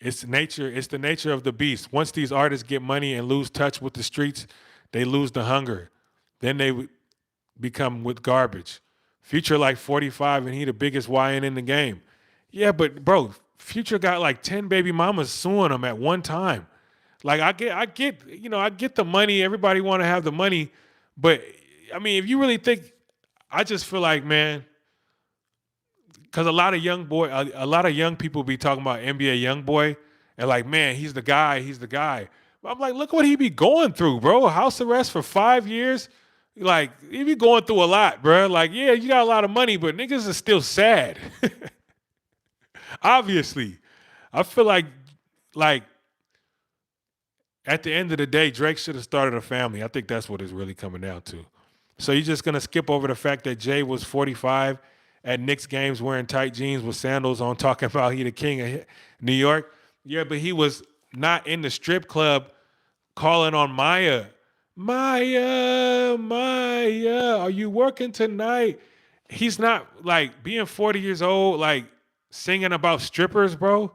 It's nature. It's the nature of the beast. Once these artists get money and lose touch with the streets, they lose the hunger. Then they become with garbage. Future like 45 and he the biggest YN in the game. Yeah, but bro, Future got like 10 baby mamas suing him at one time. Like I get the money. Everybody want to have the money, but I mean, if you really think, I just feel like, man, because a lot of young people be talking about NBA YoungBoy and like, man, he's the guy, he's the guy. But I'm like, look what he be going through, bro. House arrest for 5 years. Like, he be going through a lot, bro. Like, yeah, you got a lot of money, but niggas are still sad. Obviously. I feel like at the end of the day, Drake should have started a family. I think that's what it's really coming down to. So you're just gonna skip over the fact that Jay was 45 at Knicks games wearing tight jeans with sandals on, talking about he the king of New York. Yeah, but he was not in the strip club calling on Maya. Maya, Maya, are you working tonight? He's not like being 40 years old, like singing about strippers, bro.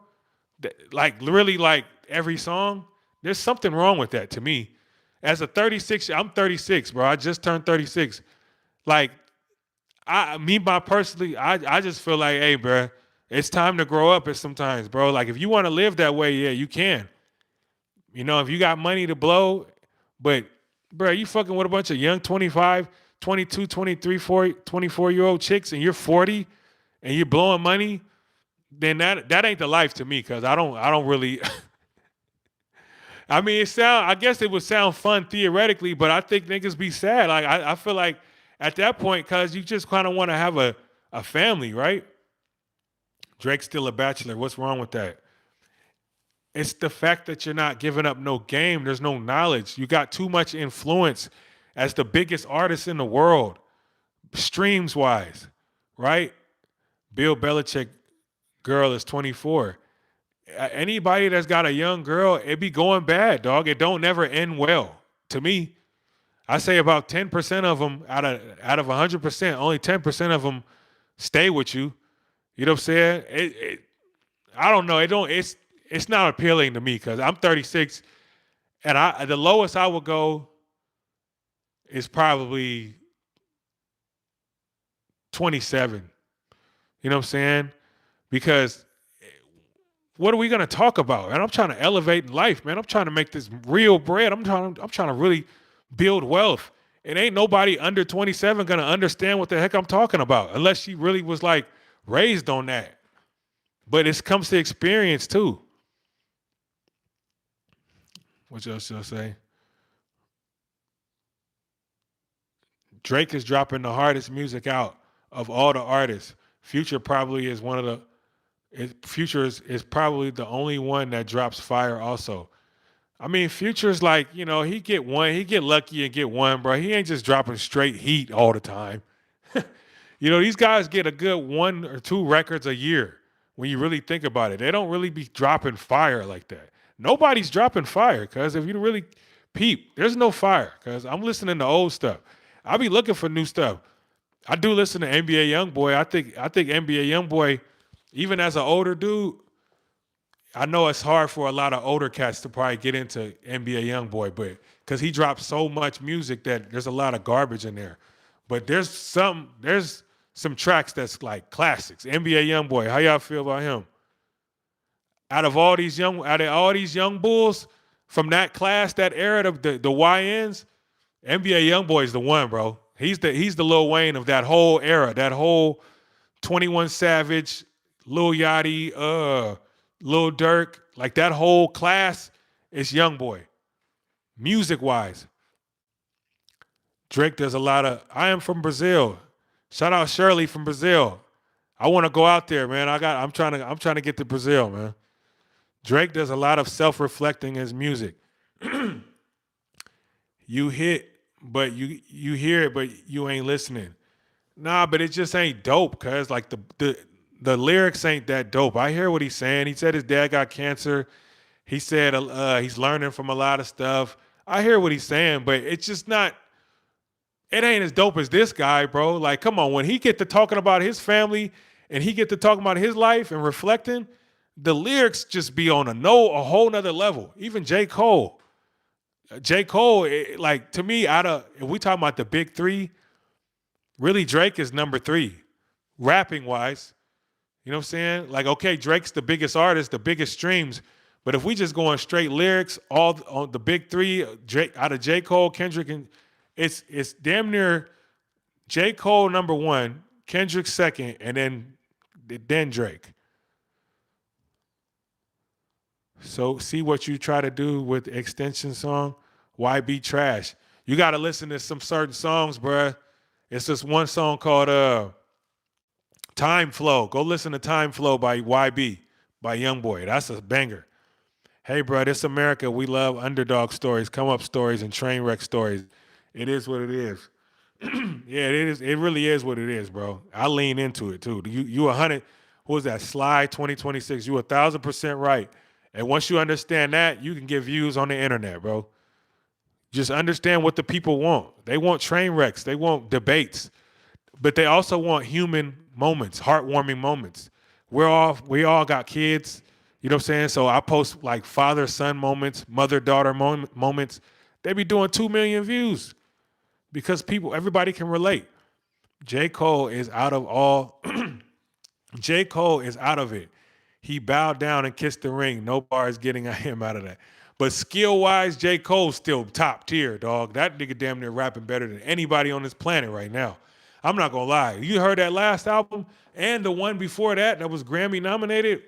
Like really, like every song. There's something wrong with that to me. As a 36, I'm 36, bro. I just turned 36. Like, I just feel like, hey, bro, it's time to grow up at sometimes, bro. Like, if you want to live that way, yeah, you can. You know, if you got money to blow, but, bro, you fucking with a bunch of young 25, 22, 23, 24-year-old chicks and you're 40 and you're blowing money, then that ain't the life to me, because I don't really I mean, I guess it would sound fun theoretically, but I think niggas be sad. Like, I feel like at that point, because you just kind of want to have a family, right? Drake's still a bachelor. What's wrong with that? It's the fact that you're not giving up no game. There's no knowledge. You got too much influence as the biggest artist in the world, streams wise, right? Bill Belichick girl is 24. Anybody that's got a young girl, it be going bad, dog. It don't never end well. To me, I say about 10% of them out of 100%, only 10% of them stay with you. You know what I'm saying? I don't know. It's not appealing to me because I'm 36, and the lowest I would go is probably 27. You know what I'm saying? Because what are we gonna talk about? And I'm trying to elevate in life, man. I'm trying to make this real bread. I'm trying to really build wealth. And ain't nobody under 27 gonna understand what the heck I'm talking about unless she really was like raised on that. But it comes to experience too. What else should I say? Drake is dropping the hardest music out of all the artists. Future probably is one of the Future is probably the only one that drops fire also. I mean, Future's like, he get lucky and get one, bro. He ain't just dropping straight heat all the time. These guys get a good 1 or 2 records a year when you really think about it. They don't really be dropping fire like that. Nobody's dropping fire, because if you really peep, there's no fire, because I'm listening to old stuff. I be looking for new stuff. I do listen to NBA YoungBoy. I think NBA YoungBoy, even as an older dude, I know it's hard for a lot of older cats to probably get into NBA YoungBoy, but because he drops so much music that there's a lot of garbage in there. But there's some tracks that's like classics. NBA YoungBoy, how y'all feel about him? Out of all these young bulls from that class, that era, the YNs, NBA YoungBoy is the one, bro. He's the Lil Wayne of that whole era, that whole 21 Savage, Lil Yachty, Lil Durk, like that whole class is YoungBoy. Music wise, Drake does a lot of. I am from Brazil. Shout out Shirley from Brazil. I want to go out there, man. I'm trying to get to Brazil, man. Drake does a lot of self-reflecting in his music. You hit, but you hear it, but you ain't listening. Nah, but it just ain't dope, cuz like the lyrics ain't that dope. I hear what he's saying. He said his dad got cancer. He said he's learning from a lot of stuff. I hear what he's saying, but it's just not. It ain't as dope as this guy, bro. Like, come on, when he get to talking about his family and he get to talking about his life and reflecting, the lyrics just be on a whole nother level. Even J. Cole. J. Cole, like to me, if we talking about the big three, really Drake is number three, rapping wise. You know what I'm saying? Like, okay, Drake's the biggest artist, the biggest streams. But if we just going straight lyrics, all on the big three, Drake out of J. Cole, Kendrick, and it's damn near J. Cole number one, Kendrick second, and then Drake. So see what you try to do with the extension song. Why be trash? You got to listen to some certain songs, bruh. It's this one song called Time Flow. Go listen to Time Flow by YB, by Youngboy. That's a banger. Hey, bro, this America. We love underdog stories, come up stories, and train wreck stories. It is what it is. Yeah, it is. It really is what it is, bro. I lean into it too. You 100. What was that? Slide 2026. You 1,000% right. And once you understand that, you can get views on the internet, bro. Just understand what the people want. They want train wrecks. They want debates, but they also want human moments, heartwarming moments. We all got kids, you know what I'm saying? So I post like father-son moments, mother-daughter moments. They be doing 2 million views because everybody can relate. J. Cole is out of all. J. Cole is out of it. He bowed down and kissed the ring. No bar is getting him out of that. But skill-wise, J. Cole's still top tier, dog. That nigga damn near rapping better than anybody on this planet right now. I'm not gonna lie. You heard that last album and the one before that was Grammy nominated.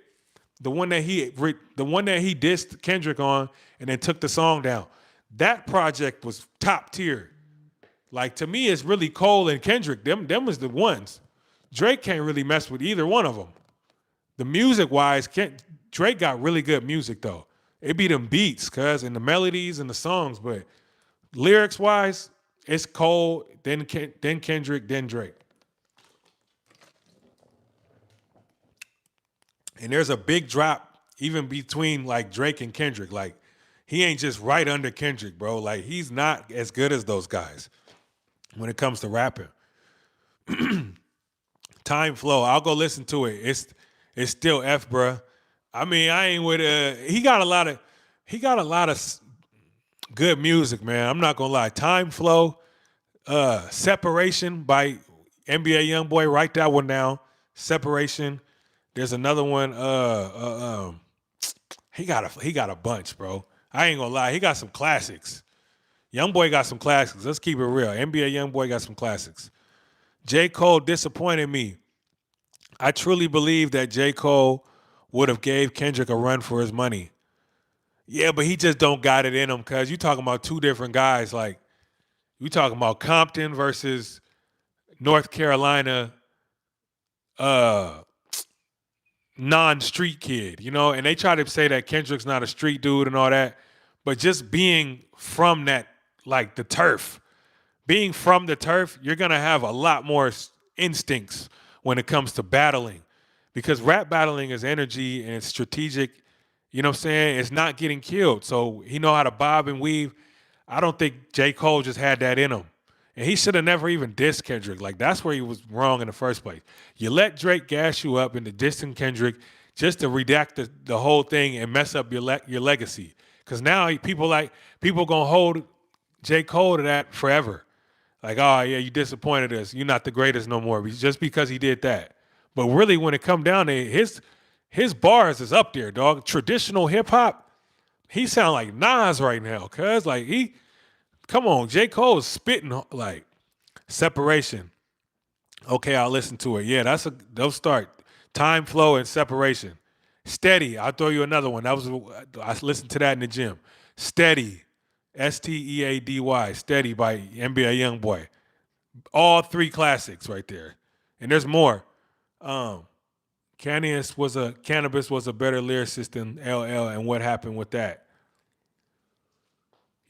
The one that he dissed Kendrick on and then took the song down. That project was top tier. Like to me, it's really Cole and Kendrick. Them was the ones. Drake can't really mess with either one of them. The music-wise, Drake got really good music though. It be them beats, cuz, and the melodies and the songs, but lyrics-wise, it's Cole, then Kendrick, then Drake. And there's a big drop even between like Drake and Kendrick. Like he ain't just right under Kendrick, bro. Like he's not as good as those guys when it comes to rapping. Time Flow, I'll go listen to it. It's still F, bruh. I mean, I ain't with he got a lot of good music, man. I'm not gonna lie. Time Flow, Separation by NBA Youngboy. Write that one down. Separation. There's another one. He got a bunch, bro. I ain't gonna lie. He got some classics. Youngboy got some classics. Let's keep it real. NBA Youngboy got some classics. J. Cole disappointed me. I truly believe that J. Cole would have gave Kendrick a run for his money. Yeah, but he just don't got it in him because you talking about two different guys. Like, you talking about Compton versus North Carolina non-street kid, you know? And they try to say that Kendrick's not a street dude and all that. But just being from that, like the turf, being from the turf, you're going to have a lot more instincts when it comes to battling. Because rap battling is energy and it's strategic. You know what I'm saying? It's not getting killed. So he know how to bob and weave. I don't think J. Cole just had that in him. And he should have never even dissed Kendrick. Like, that's where he was wrong in the first place. You let Drake gas you up into dissing Kendrick just to redact the whole thing and mess up your legacy. Because now people going to hold J. Cole to that forever. Like, oh, yeah, you disappointed us. You're not the greatest no more just because he did that. But really, when it come down to his bars is up there, dog. Traditional hip-hop, he sound like Nas right now, cuz. Like, come on, J. Cole is spitting, like, Separation. Okay, I'll listen to it. Yeah, they'll start. Time Flow and Separation. Steady, I'll throw you another one. I listened to that in the gym. Steady. Steady, Steady by NBA Youngboy. All three classics right there. And there's more. Cannabis was a better lyricist than LL, and what happened with that?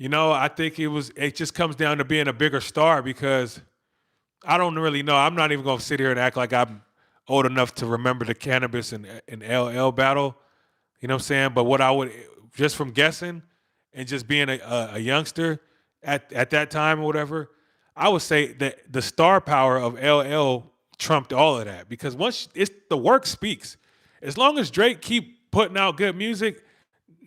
I think it just comes down to being a bigger star because I don't really know. I'm not even gonna sit here and act like I'm old enough to remember the Cannabis and LL battle. You know what I'm saying? But what I would just from guessing and just being a youngster at that time or whatever, I would say that the star power of LL trumped all of that because once it's the work speaks. As long as Drake keep putting out good music,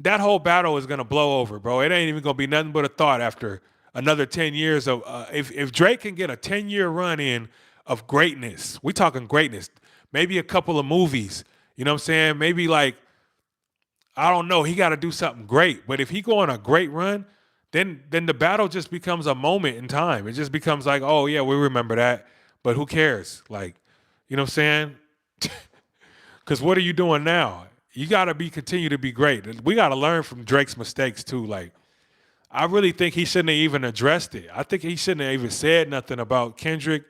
that whole battle is gonna blow over, bro. It ain't even gonna be nothing but a thought after another 10 years of if Drake can get a 10-year run in of greatness, we talking greatness, maybe a couple of movies. You know what I'm saying? Maybe like I don't know. He got to do something great. But if he go on a great run, then the battle just becomes a moment in time. It just becomes like, oh yeah, we remember that. But who cares? Like, you know what I'm saying? Because what are you doing now? You got to continue to be great. We got to learn from Drake's mistakes too. Like, I really think he shouldn't have even addressed it. I think he shouldn't have even said nothing about Kendrick,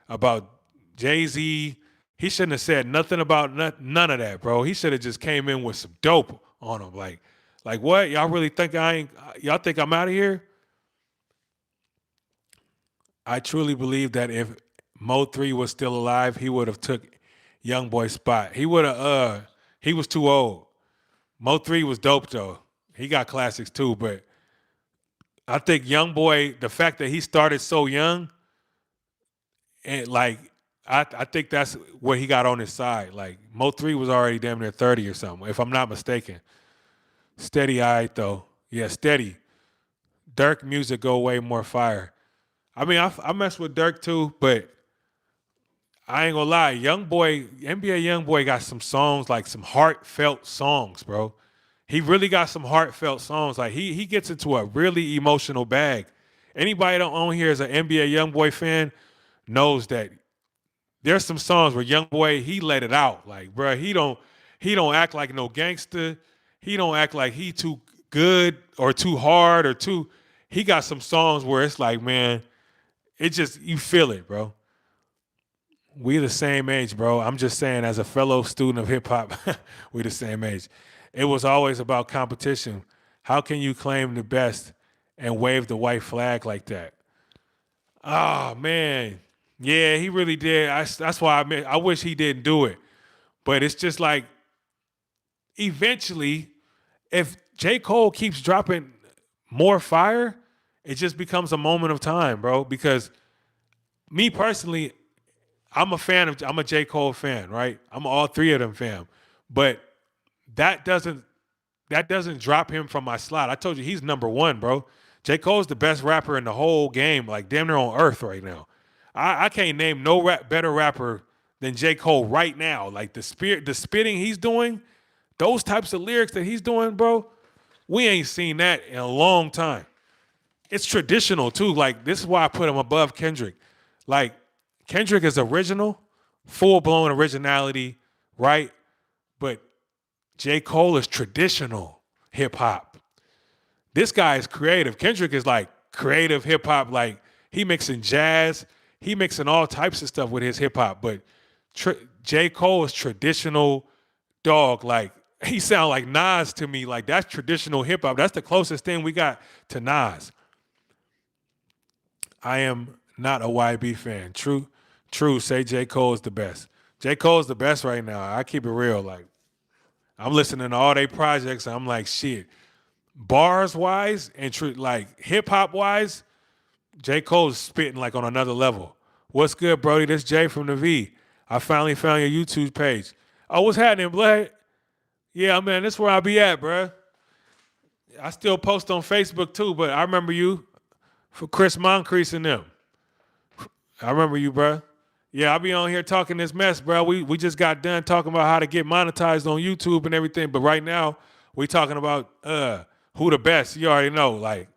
about Jay-Z. He shouldn't have said nothing about none of that, bro. He should have just came in with some dope on him. Like what? Y'all really think y'all think I'm out of here? I truly believe that if Mo 3 was still alive, he would have took Young Boy's spot. He was too old. Mo 3 was dope though. He got classics too, but I think Young Boy, the fact that he started so young, and like I think that's what he got on his side. Like Mo 3 was already damn near 30 or something, if I'm not mistaken. Steady eye though. Yeah, steady. Dirk music go way more fire. I mean, I mess with Dirk too, but I ain't gonna lie. Young Boy, NBA Young Boy got some songs, like some heartfelt songs, bro. He really got some heartfelt songs. Like he gets into a really emotional bag. Anybody that on here is an NBA Young Boy fan knows that there's some songs where Young Boy he let it out. Like, bro, he don't act like no gangster. He don't act like he too good or too hard or too. He got some songs where it's like, man, it just you feel it, bro. We the same age, bro. I'm just saying, as a fellow student of hip hop, we the same age. It was always about competition. How can you claim the best and wave the white flag like that? Oh man, yeah, he really did. That's why I wish he didn't do it. But it's just like eventually, if J. Cole keeps dropping more fire, it just becomes a moment of time, bro. Because me personally, I'm a J. Cole fan, right? I'm all three of them fan. But that doesn't drop him from my slot. I told you he's number one, bro. J. Cole's the best rapper in the whole game, like damn near on earth right now. I can't name no better rapper than J. Cole right now. Like the spitting he's doing, those types of lyrics that he's doing, bro, we ain't seen that in a long time. It's traditional too. Like this is why I put him above Kendrick. Like Kendrick is original, full blown originality, right? But J. Cole is traditional hip hop. This guy is creative. Kendrick is like creative hip hop. Like he mixing jazz, he mixing all types of stuff with his hip hop. But J. Cole is traditional dog. Like he sound like Nas to me. Like that's traditional hip hop. That's the closest thing we got to Nas. I am not a YB fan. True. Say J. Cole is the best. J. Cole is the best right now. I keep it real. Like I'm listening to all their projects. And I'm like, shit. Bars wise and like hip hop wise, J. Cole's spitting like on another level. What's good, Brody? This Jay from the V. I finally found your YouTube page. Oh, what's happening, Blade? Yeah, man, this where I be at, bruh. I still post on Facebook too, but I remember you for Chris Moncrief and them. I remember you, bruh. Yeah, I be on here talking this mess, bro. We just got done talking about how to get monetized on YouTube and everything, but right now we talking about who the best. You already know, like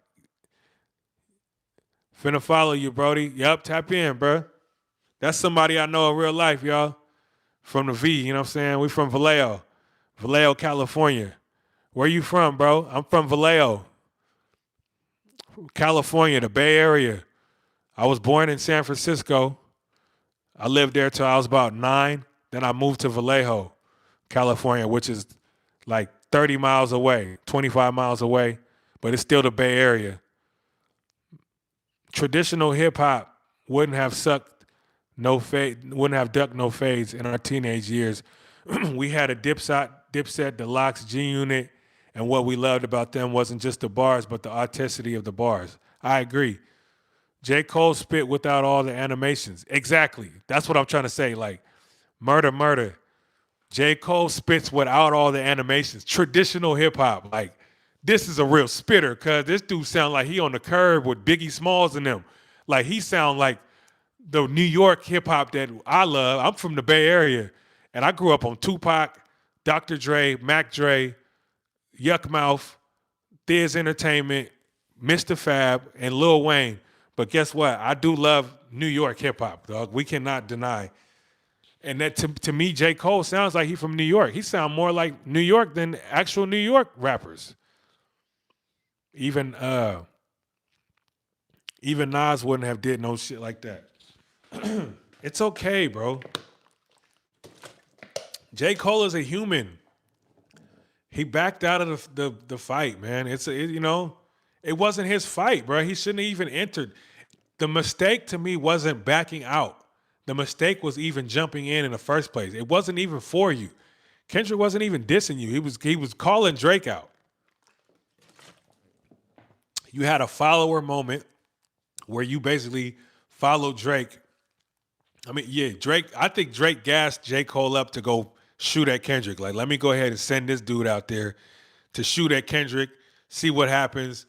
finna follow you, Brody. Yup, tap in, bro. That's somebody I know in real life, y'all. From the V, you know what I'm saying? We from Vallejo, California. Where you from, bro? I'm from Vallejo, California, the Bay Area. I was born in San Francisco. I lived there till I was about 9. Then I moved to Vallejo, California, which is like 30 miles away, 25 miles away, but it's still the Bay Area. traditional hip hop wouldn't have sucked no fade, wouldn't have ducked no fades in our teenage years. We had a Dipset, the Locks, G Unit, and what we loved about them wasn't just the bars, but the authenticity of the bars. I agree. J. Cole spit without all the animations. Exactly. That's what I'm trying to say. Like, murder, murder. J. Cole spits without all the animations. Traditional hip hop. Like, this is a real spitter, cause this dude sound like he on the curb with Biggie Smalls and them. Like, he sound like the New York hip hop that I love. I'm from the Bay Area, and I grew up on Tupac, Dr. Dre, Mac Dre, Yuck Mouth, Thiz Entertainment, Mr. Fab, and Lil Wayne. But guess what? I do love New York hip hop, dog. We cannot deny. And that to me, J. Cole sounds like he from New York. He sound more like New York than actual New York rappers. Even even Nas wouldn't have did no shit like that. It's okay, bro. J. Cole is a human. He backed out of the fight, man. It wasn't his fight, bro. He shouldn't have even entered. The mistake to me wasn't backing out. The mistake was even jumping in the first place. It wasn't even for you. Kendrick wasn't even dissing you. He was calling Drake out. You had a follower moment where you basically followed Drake. I mean, yeah, Drake. I think Drake gassed J. Cole up to go shoot at Kendrick. Like, let me go ahead and send this dude out there to shoot at Kendrick, see what happens.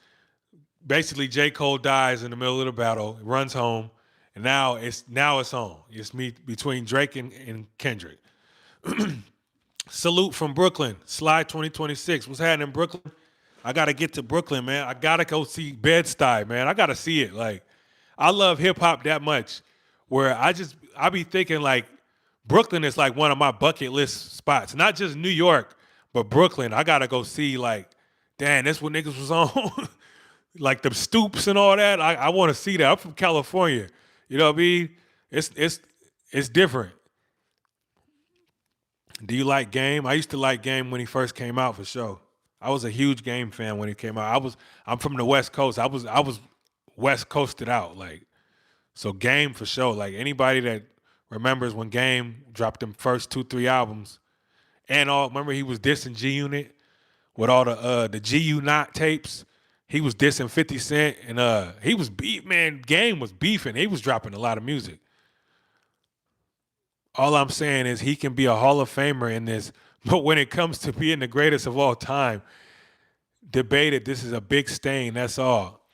Basically, J. Cole dies in the middle of the battle, runs home, and now it's on. It's between Drake and Kendrick. Salute from Brooklyn, Slide 2026. What's happening in Brooklyn? I gotta get to Brooklyn, man. I gotta go see Bed-Stuy, man. I gotta see it. Like, I love hip hop that much, where I be thinking like Brooklyn is like one of my bucket list spots. Not just New York, but Brooklyn. I gotta go see, like, damn, that's what niggas was on. Like the Stoops and all that. I want to see that. I'm from California. You know what I mean? It's different. Do you like Game? I used to like Game when he first came out, for sure. I was a huge Game fan when he came out. I'm from the West Coast. I was West Coasted out, like, so Game for sure. Like, anybody that remembers when Game dropped them first 2-3 albums, and remember he was dissing G Unit with all the G Unit tapes. He was dissing 50 Cent, and he was Game was beefing. He was dropping a lot of music. All I'm saying is he can be a Hall of Famer in this, but when it comes to being the greatest of all time, debated, this is a big stain, that's all.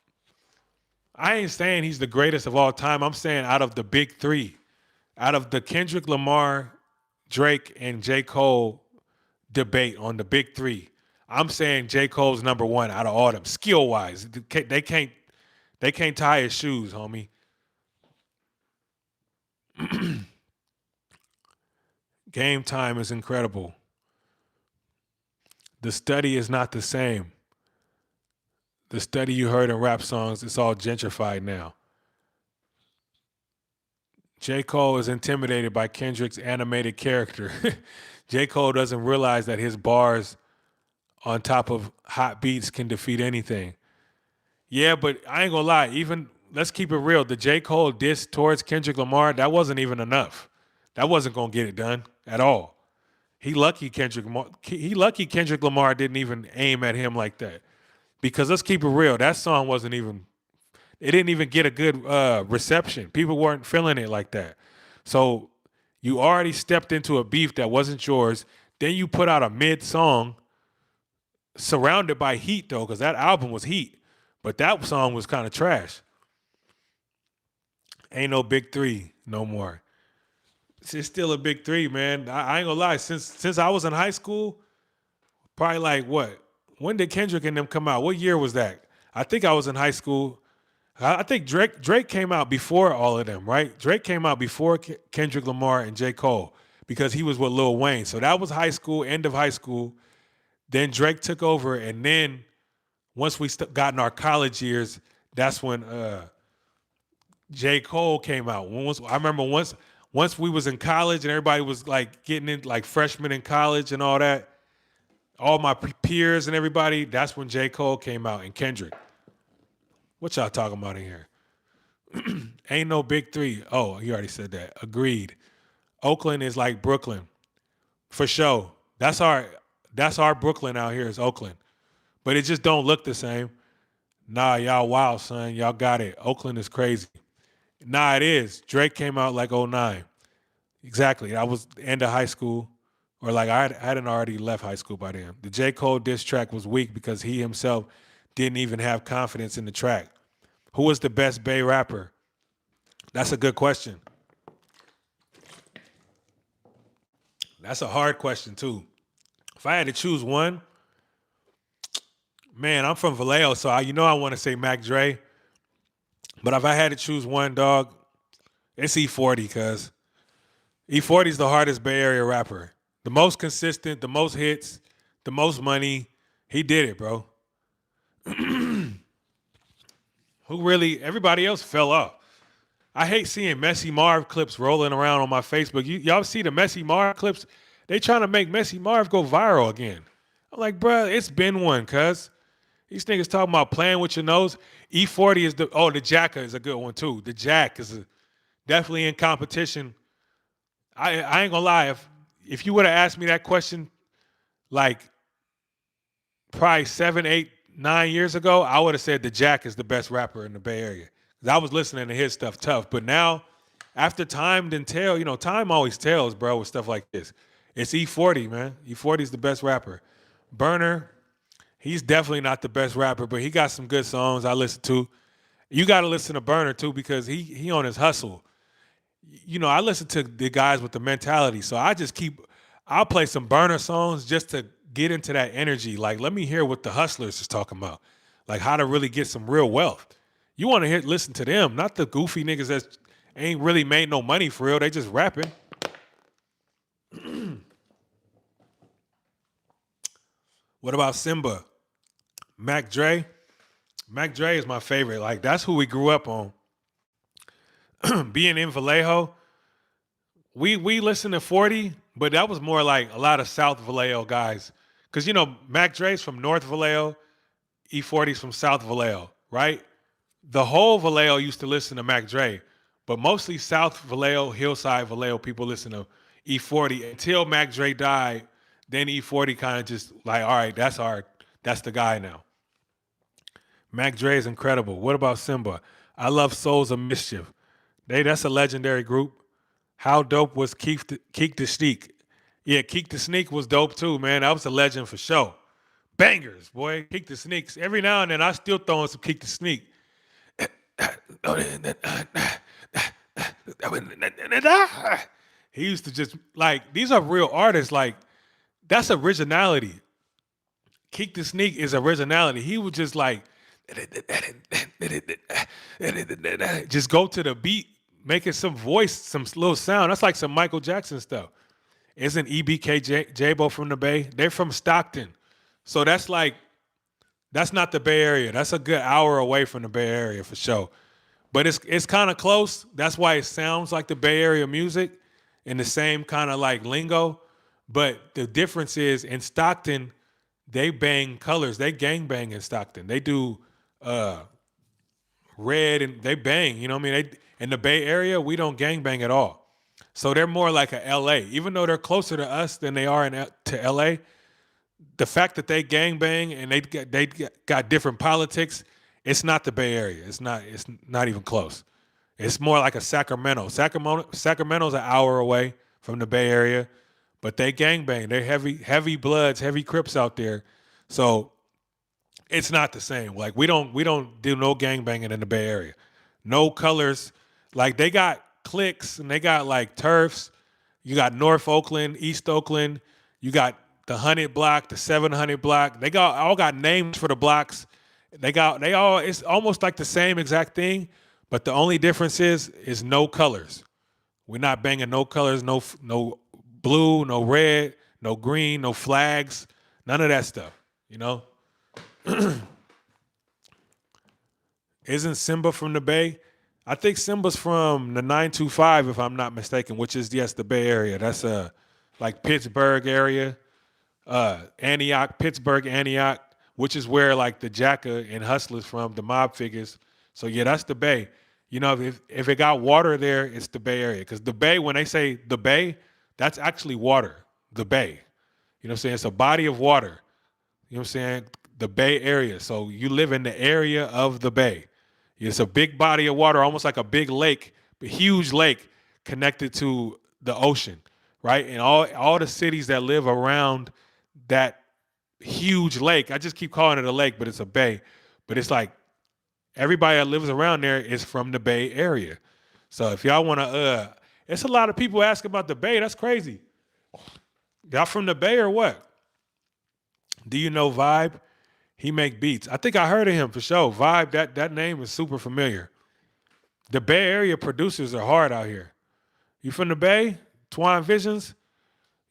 I ain't saying he's the greatest of all time. I'm saying out of the big three, out of the Kendrick Lamar, Drake, and J. Cole debate on the big three, I'm saying J. Cole's number one out of all them, skill-wise. They can't tie his shoes, homie. Game Time is incredible. The study is not the same. The study you heard in rap songs, it's all gentrified now. J. Cole is intimidated by Kendrick's animated character. J. Cole doesn't realize that his bars on top of hot beats can defeat anything. Yeah, but I ain't gonna lie, even, let's keep it real, the J. Cole diss towards Kendrick Lamar, that wasn't even enough. That wasn't gonna get it done at all. He lucky Kendrick Lamar didn't even aim at him like that. Because let's keep it real, that song it didn't even get a good reception. People weren't feeling it like that. So you already stepped into a beef that wasn't yours. Then you put out a mid song surrounded by heat, though, because that album was heat. But that song was kind of trash. Ain't no big three no more. It's still a big three, man. I ain't gonna lie. Since I was in high school, probably like what? When did Kendrick and them come out? What year was that? I think I was in high school. I think Drake came out before all of them, right? Drake came out before Kendrick Lamar and J. Cole because he was with Lil Wayne. So that was high school, end of high school. Then Drake took over, and then once we got in our college years, that's when J. Cole came out. I remember once we was in college and everybody was like getting in, like freshmen in college and all that, all my peers and everybody, that's when J. Cole came out and Kendrick. What y'all talking about in here? Ain't no big three. Oh, you already said that. Agreed. Oakland is like Brooklyn for sure. That's our Brooklyn out here is Oakland, but it just don't look the same. Nah, y'all wild, son. Y'all got it. Oakland is crazy. Nah, it is. Drake came out like '09. Exactly. I was end of high school, or like I hadn't already left high school by then. The J. Cole diss track was weak because he himself didn't even have confidence in the track. Who was the best Bay rapper? That's a good question. That's a hard question too. If I had to choose one, man, I'm from Vallejo, so I want to say Mac Dre. But if I had to choose one, dog, it's E40, cuz E40 is the hardest Bay Area rapper. The most consistent, the most hits, the most money. He did it, bro. Who really, everybody else fell off. I hate seeing Messy Marv clips rolling around on my Facebook. Y'all see the Messy Marv clips? They trying to make Messy Marv go viral again. I'm like, bruh, it's been one, cuz. These niggas talking about playing with your nose. E40 is the Jacka is a good one too. The Jack is definitely in competition. I ain't gonna lie, if you would have asked me that question like probably 7, 8, 9 years ago, I would have said the Jack is the best rapper in the Bay Area. 'Cause I was listening to his stuff tough. But now, after time didn't tell, time always tells, bro, with stuff like this. It's E40, man. E40 is the best rapper. Burner, he's definitely not the best rapper, but he got some good songs I listen to. You got to listen to Burner too because he on his hustle. I listen to the guys with the mentality, so I'll play some Burner songs just to get into that energy. Like, let me hear what the hustlers is talking about, like how to really get some real wealth. You want to listen to them, not the goofy niggas that ain't really made no money for real. They just rapping. What about Simba? Mac Dre? Mac Dre is my favorite. Like, that's who we grew up on. Being in Vallejo, we listened to 40, but that was more like a lot of South Vallejo guys. Because, Mac Dre's from North Vallejo, E40's from South Vallejo, right? The whole Vallejo used to listen to Mac Dre, but mostly South Vallejo, Hillside Vallejo people listen to E40 until Mac Dre died. Then E40 kind of just like, all right, that's the guy now. Mac Dre is incredible. What about Simba? I love Souls of Mischief. That's a legendary group. How dope was Keek the Sneak? Yeah, Keek the Sneak was dope too, man. That was a legend for sure. Bangers, boy. Keek the Sneaks. Every now and then I still throw in some Keek the Sneak. He used to just like these are real artists. Like that's originality. Keek the Sneak is originality. He would just like just go to the beat, making some voice, some little sound. That's like some Michael Jackson stuff. Isn't EBK Jabo from the Bay? They're from Stockton. So that's not the Bay Area. That's a good hour away from the Bay Area for sure. But it's kind of close. That's why it sounds like the Bay Area music in the same kind of like lingo. But the difference is in Stockton, they bang colors. They gang bang in Stockton. They do red and they bang. You know what I mean? In the Bay Area, we don't gang bang at all. So they're more like a LA. Even though they're closer to us than they are to LA, the fact that they gang bang and they got different politics, it's not the Bay Area. It's not even close. It's more like a Sacramento. Sacramento's an hour away from the Bay Area, but they gang bang. They're heavy bloods, heavy Crips out there. So it's not the same. Like we don't do no gang banging in the Bay Area. No colors. Like they got cliques and they got like turfs. You got North Oakland, East Oakland. You got the 100 block, the 700 block. They all got names for the blocks. It's almost like the same exact thing, but the only difference is no colors. We're not banging no colors, no blue, no red, no green, no flags, none of that stuff, you know? Isn't Simba from the Bay? I think Simba's from the 925, if I'm not mistaken, which is, yes, the Bay Area. That's like Pittsburgh area, Antioch, Pittsburgh, Antioch, which is where like the Jacka and Hustlers from, the mob figures. So yeah, that's the Bay. You know, if it got water there, it's the Bay Area. Because the Bay, when they say the Bay, that's actually water. The Bay. You know what I'm saying? It's a body of water. You know what I'm saying? The Bay Area. So you live in the area of the Bay. It's a big body of water, almost like a big lake, a huge lake connected to the ocean, right? And all the cities that live around that huge lake, I just keep calling it a lake, but it's a bay. But it's like everybody that lives around there is from the Bay Area. So if y'all want to, it's a lot of people ask about the Bay. That's crazy. Y'all from the Bay or what? Do you know Vibe? He make beats. I think I heard of him for sure. Vibe, that name is super familiar. The Bay Area producers are hard out here. You from the Bay? Twine Visions?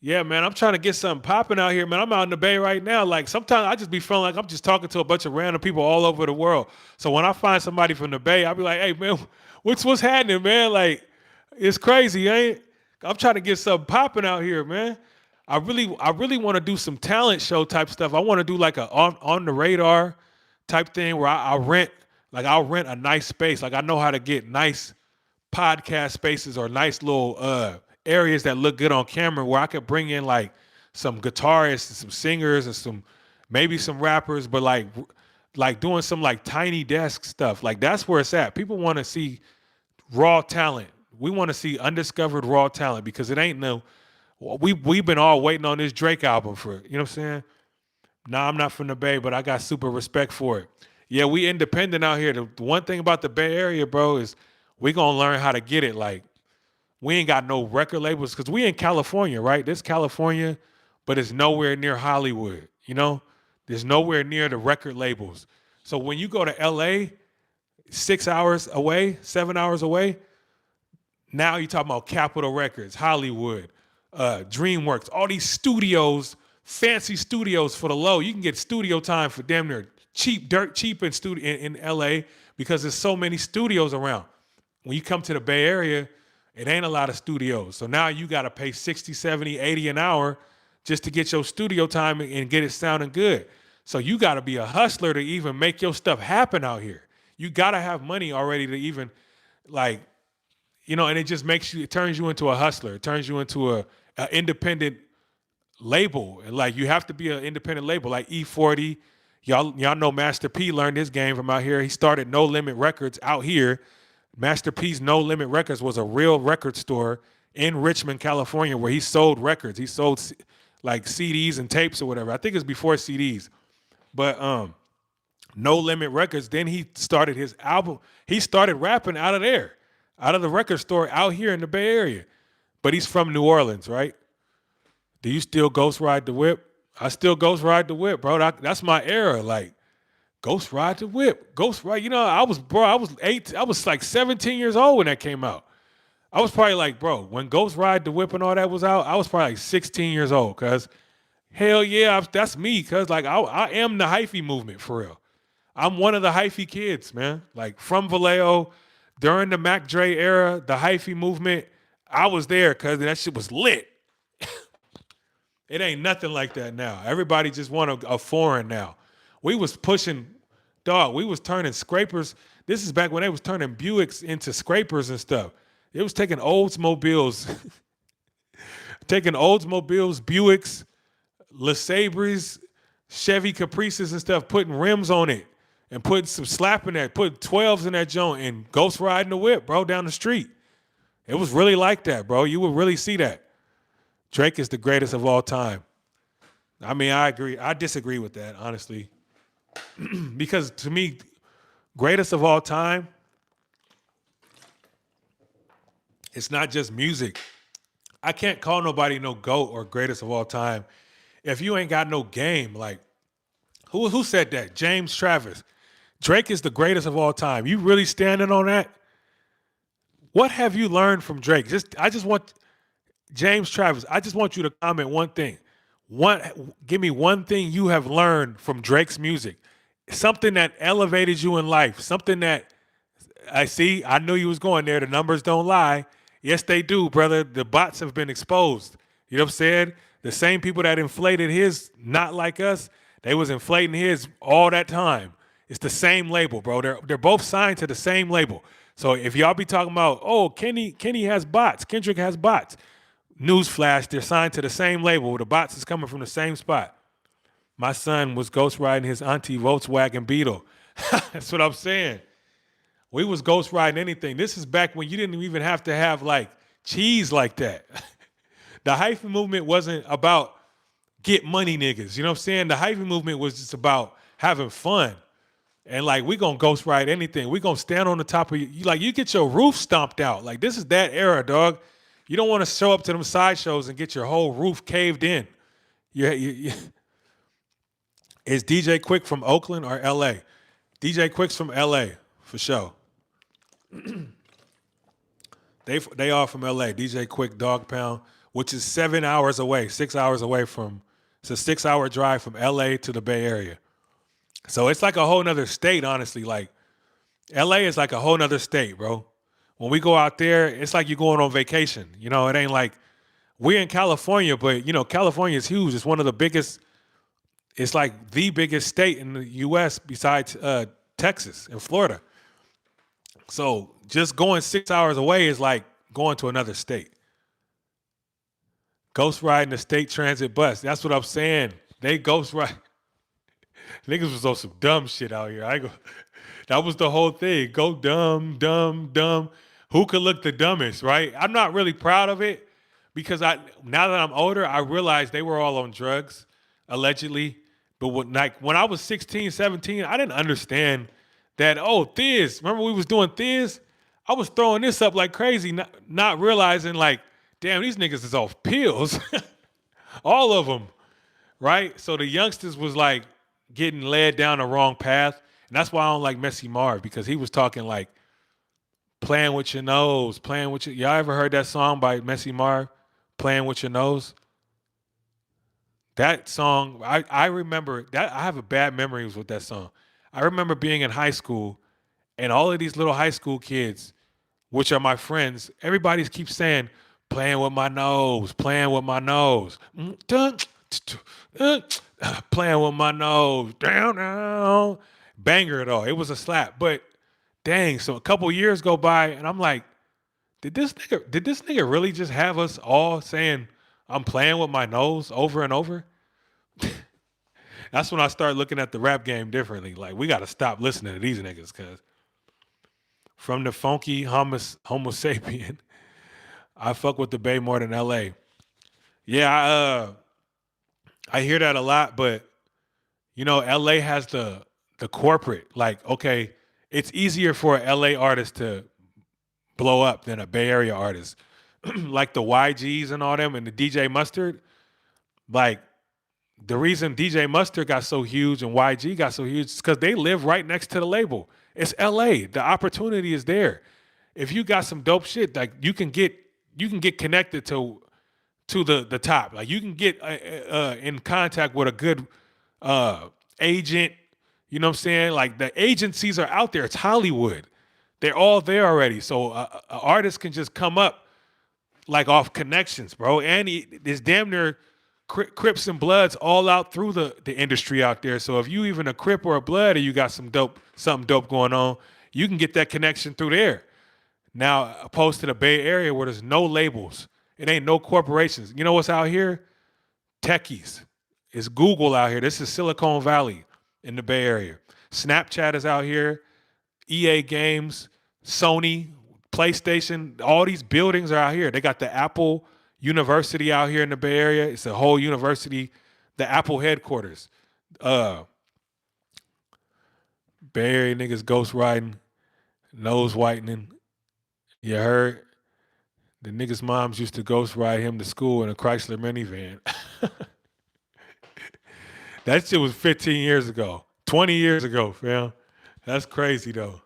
Yeah, man, I'm trying to get something popping out here, man. I'm out in the Bay right now. Like, sometimes I just be feeling like I'm just talking to a bunch of random people all over the world. So when I find somebody from the Bay, I'll be like, hey, man, what's happening, man? Like, it's crazy, ain't? I'm trying to get something popping out here, man. I really want to do some talent show type stuff. I want to do like a on the radar type thing where I'll rent a nice space. Like, I know how to get nice podcast spaces or nice little areas that look good on camera where I could bring in like some guitarists and some singers and maybe some rappers, but like doing some like tiny desk stuff. Like, that's where it's at. People want to see raw talent. We want to see undiscovered raw talent because it ain't no. We've been all waiting on this Drake album for, you know what I'm saying? Nah, I'm not from the Bay, but I got super respect for it. Yeah, we independent out here. The one thing about the Bay Area, bro, is we gonna learn how to get it. Like, we ain't got no record labels because we in California, right? This California, but it's nowhere near Hollywood, you know? There's nowhere near the record labels. So when you go to LA, 6 hours away, 7 hours away, now you're talking about Capitol Records, Hollywood, DreamWorks, all these studios, fancy studios for the low. You can get studio time for damn near cheap, dirt cheap in LA because there's so many studios around. When you come to the Bay Area, it ain't a lot of studios. So now you got to pay 60, 70, 80 an hour just to get your studio time and get it sounding good. So you got to be a hustler to even make your stuff happen out here. You got to have money already to even like, you know, and it turns you into a hustler. It turns you into a independent label. And like, you have to be an independent label, like E40. Y'all know Master P learned his game from out here. He started No Limit Records out here. Master P's No Limit Records was a real record store in Richmond, California, where he sold records. He sold like CDs and tapes or whatever. I think it's before CDs. But No Limit Records, then he started his album. He started rapping out of there, out of the record store out here in the Bay Area. But he's from New Orleans, right? Do you still Ghost Ride the Whip? I still Ghost Ride the Whip, bro. That's my era. Like, Ghost Ride the Whip. Ghost Ride, you know, I was like 17 years old when that came out. I was probably like, bro, when Ghost Ride the Whip and all that was out, I was probably like 16 years old, cuz hell yeah, that's me, cuz like I am the hyphy movement for real. I'm one of the hyphy kids, man. Like, from Vallejo, during the Mac Dre era, the hyphy movement, I was there, cuz that shit was lit. It ain't nothing like that now. Everybody just want a foreign now. We was pushing, dog, we was turning scrapers. This is back when they was turning Buicks into scrapers and stuff. It was taking Oldsmobiles, Buicks, LeSabres, Chevy Caprices and stuff, putting rims on it and putting some slap in that, putting 12s in that joint and Ghost Riding the Whip, bro, down the street. It was really like that, bro. You would really see that. Drake is the greatest of all time. I mean, I agree. I disagree with that, honestly. Because to me, greatest of all time, it's not just music. I can't call nobody no GOAT or greatest of all time if you ain't got no game. Like, who said that? James Travis. Drake is the greatest of all time. You really standing on that? What have you learned from Drake? James Travis, I just want you to comment one thing. Give me one thing you have learned from Drake's music. Something that elevated you in life. Something that, I knew you was going there. The numbers don't lie. Yes, they do, brother. The bots have been exposed. You know what I'm saying? The same people that inflated his Not Like Us, they was inflating his all that time. It's the same label, bro. They're both signed to the same label. So if y'all be talking about, oh, Kenny has bots, Kendrick has bots, newsflash, they're signed to the same label. The bots is coming from the same spot. My son was ghostwriting his auntie Volkswagen Beetle. That's what I'm saying. We was ghostwriting anything. This is back when you didn't even have to have like cheese like that. The hyphen movement wasn't about get money niggas. You know what I'm saying? The hyphen movement was just about having fun. And like we gonna ghostwrite anything. We gonna stand on the top of you. Like you get your roof stomped out. Like this is that era, dog. You don't want to show up to them sideshows and get your whole roof caved in. Is DJ Quick from Oakland or LA? DJ Quick's from LA for sure. They are from LA. DJ Quick Dog Pound, which is 7 hours away, 6 hours away from. It's a 6 hour drive from LA to the Bay Area. So it's like a whole nother state, honestly. Like LA is like a whole nother state, bro. When we go out there, it's like you're going on vacation. You know, it ain't like we're in California, but you know, California is huge. It's one of the biggest. It's like the biggest state in the U.S. besides Texas and Florida. So just going 6 hours away is like going to another state. Ghost riding the state transit bus. That's what I'm saying. They ghost ride. Niggas was on some dumb shit out here. That was the whole thing. Go dumb, dumb, dumb. Who could look the dumbest, right? I'm not really proud of it because now that I'm older, I realized they were all on drugs, allegedly. But when I was 16, 17, I didn't understand that, oh, Thiz, remember we was doing Thiz? I was throwing this up like crazy, not realizing like, damn, these niggas is off pills. All of them, right? So the youngsters was like getting led down the wrong path. And that's why I don't like Messy Marv, because he was talking like playing with your nose, y'all ever heard that song by Messy Marv, Playing with Your Nose? That song, I remember that. I have a bad memories with that song. I remember being in high school and all of these little high school kids, which are my friends, everybody keeps saying, playing with my nose, playing with my nose. Playing with my nose, down, down. Banger it all. It was a slap. But dang, so a couple years go by and I'm like, did this nigga really just have us all saying I'm playing with my nose over and over? That's when I start looking at the rap game differently. Like, we got to stop listening to these niggas, because from the funky homo sapien, I fuck with the Bay more than LA. Yeah, I hear that a lot, but you know, LA has the corporate. Like, okay, it's easier for an LA artist to blow up than a Bay Area artist. Like the YGs and all them and the DJ Mustard. Like, the reason DJ Mustard got so huge and YG got so huge is because they live right next to the label. It's LA. The opportunity is there. If you got some dope shit, like you can get connected to the top. Like you can get in contact with a good agent. You know what I'm saying? Like the agencies are out there. It's Hollywood. They're all there already. So an artist can just come up like off connections, bro. And there's damn near Crips and Bloods all out through the industry out there. So if you even a Crip or a Blood or you got something dope going on, you can get that connection through there. Now, opposed to the Bay Area where there's no labels. It ain't no corporations. You know what's out here? Techies. It's Google out here. This is Silicon Valley in the Bay Area. Snapchat is out here. EA Games, Sony, PlayStation, all these buildings are out here. They got the Apple University out here in the Bay Area. It's a whole university, the Apple headquarters. Bay Area niggas ghost riding, nose whitening. You heard? The niggas' moms used to ghost ride him to school in a Chrysler minivan. That shit was 15 years ago, 20 years ago, fam. That's crazy though.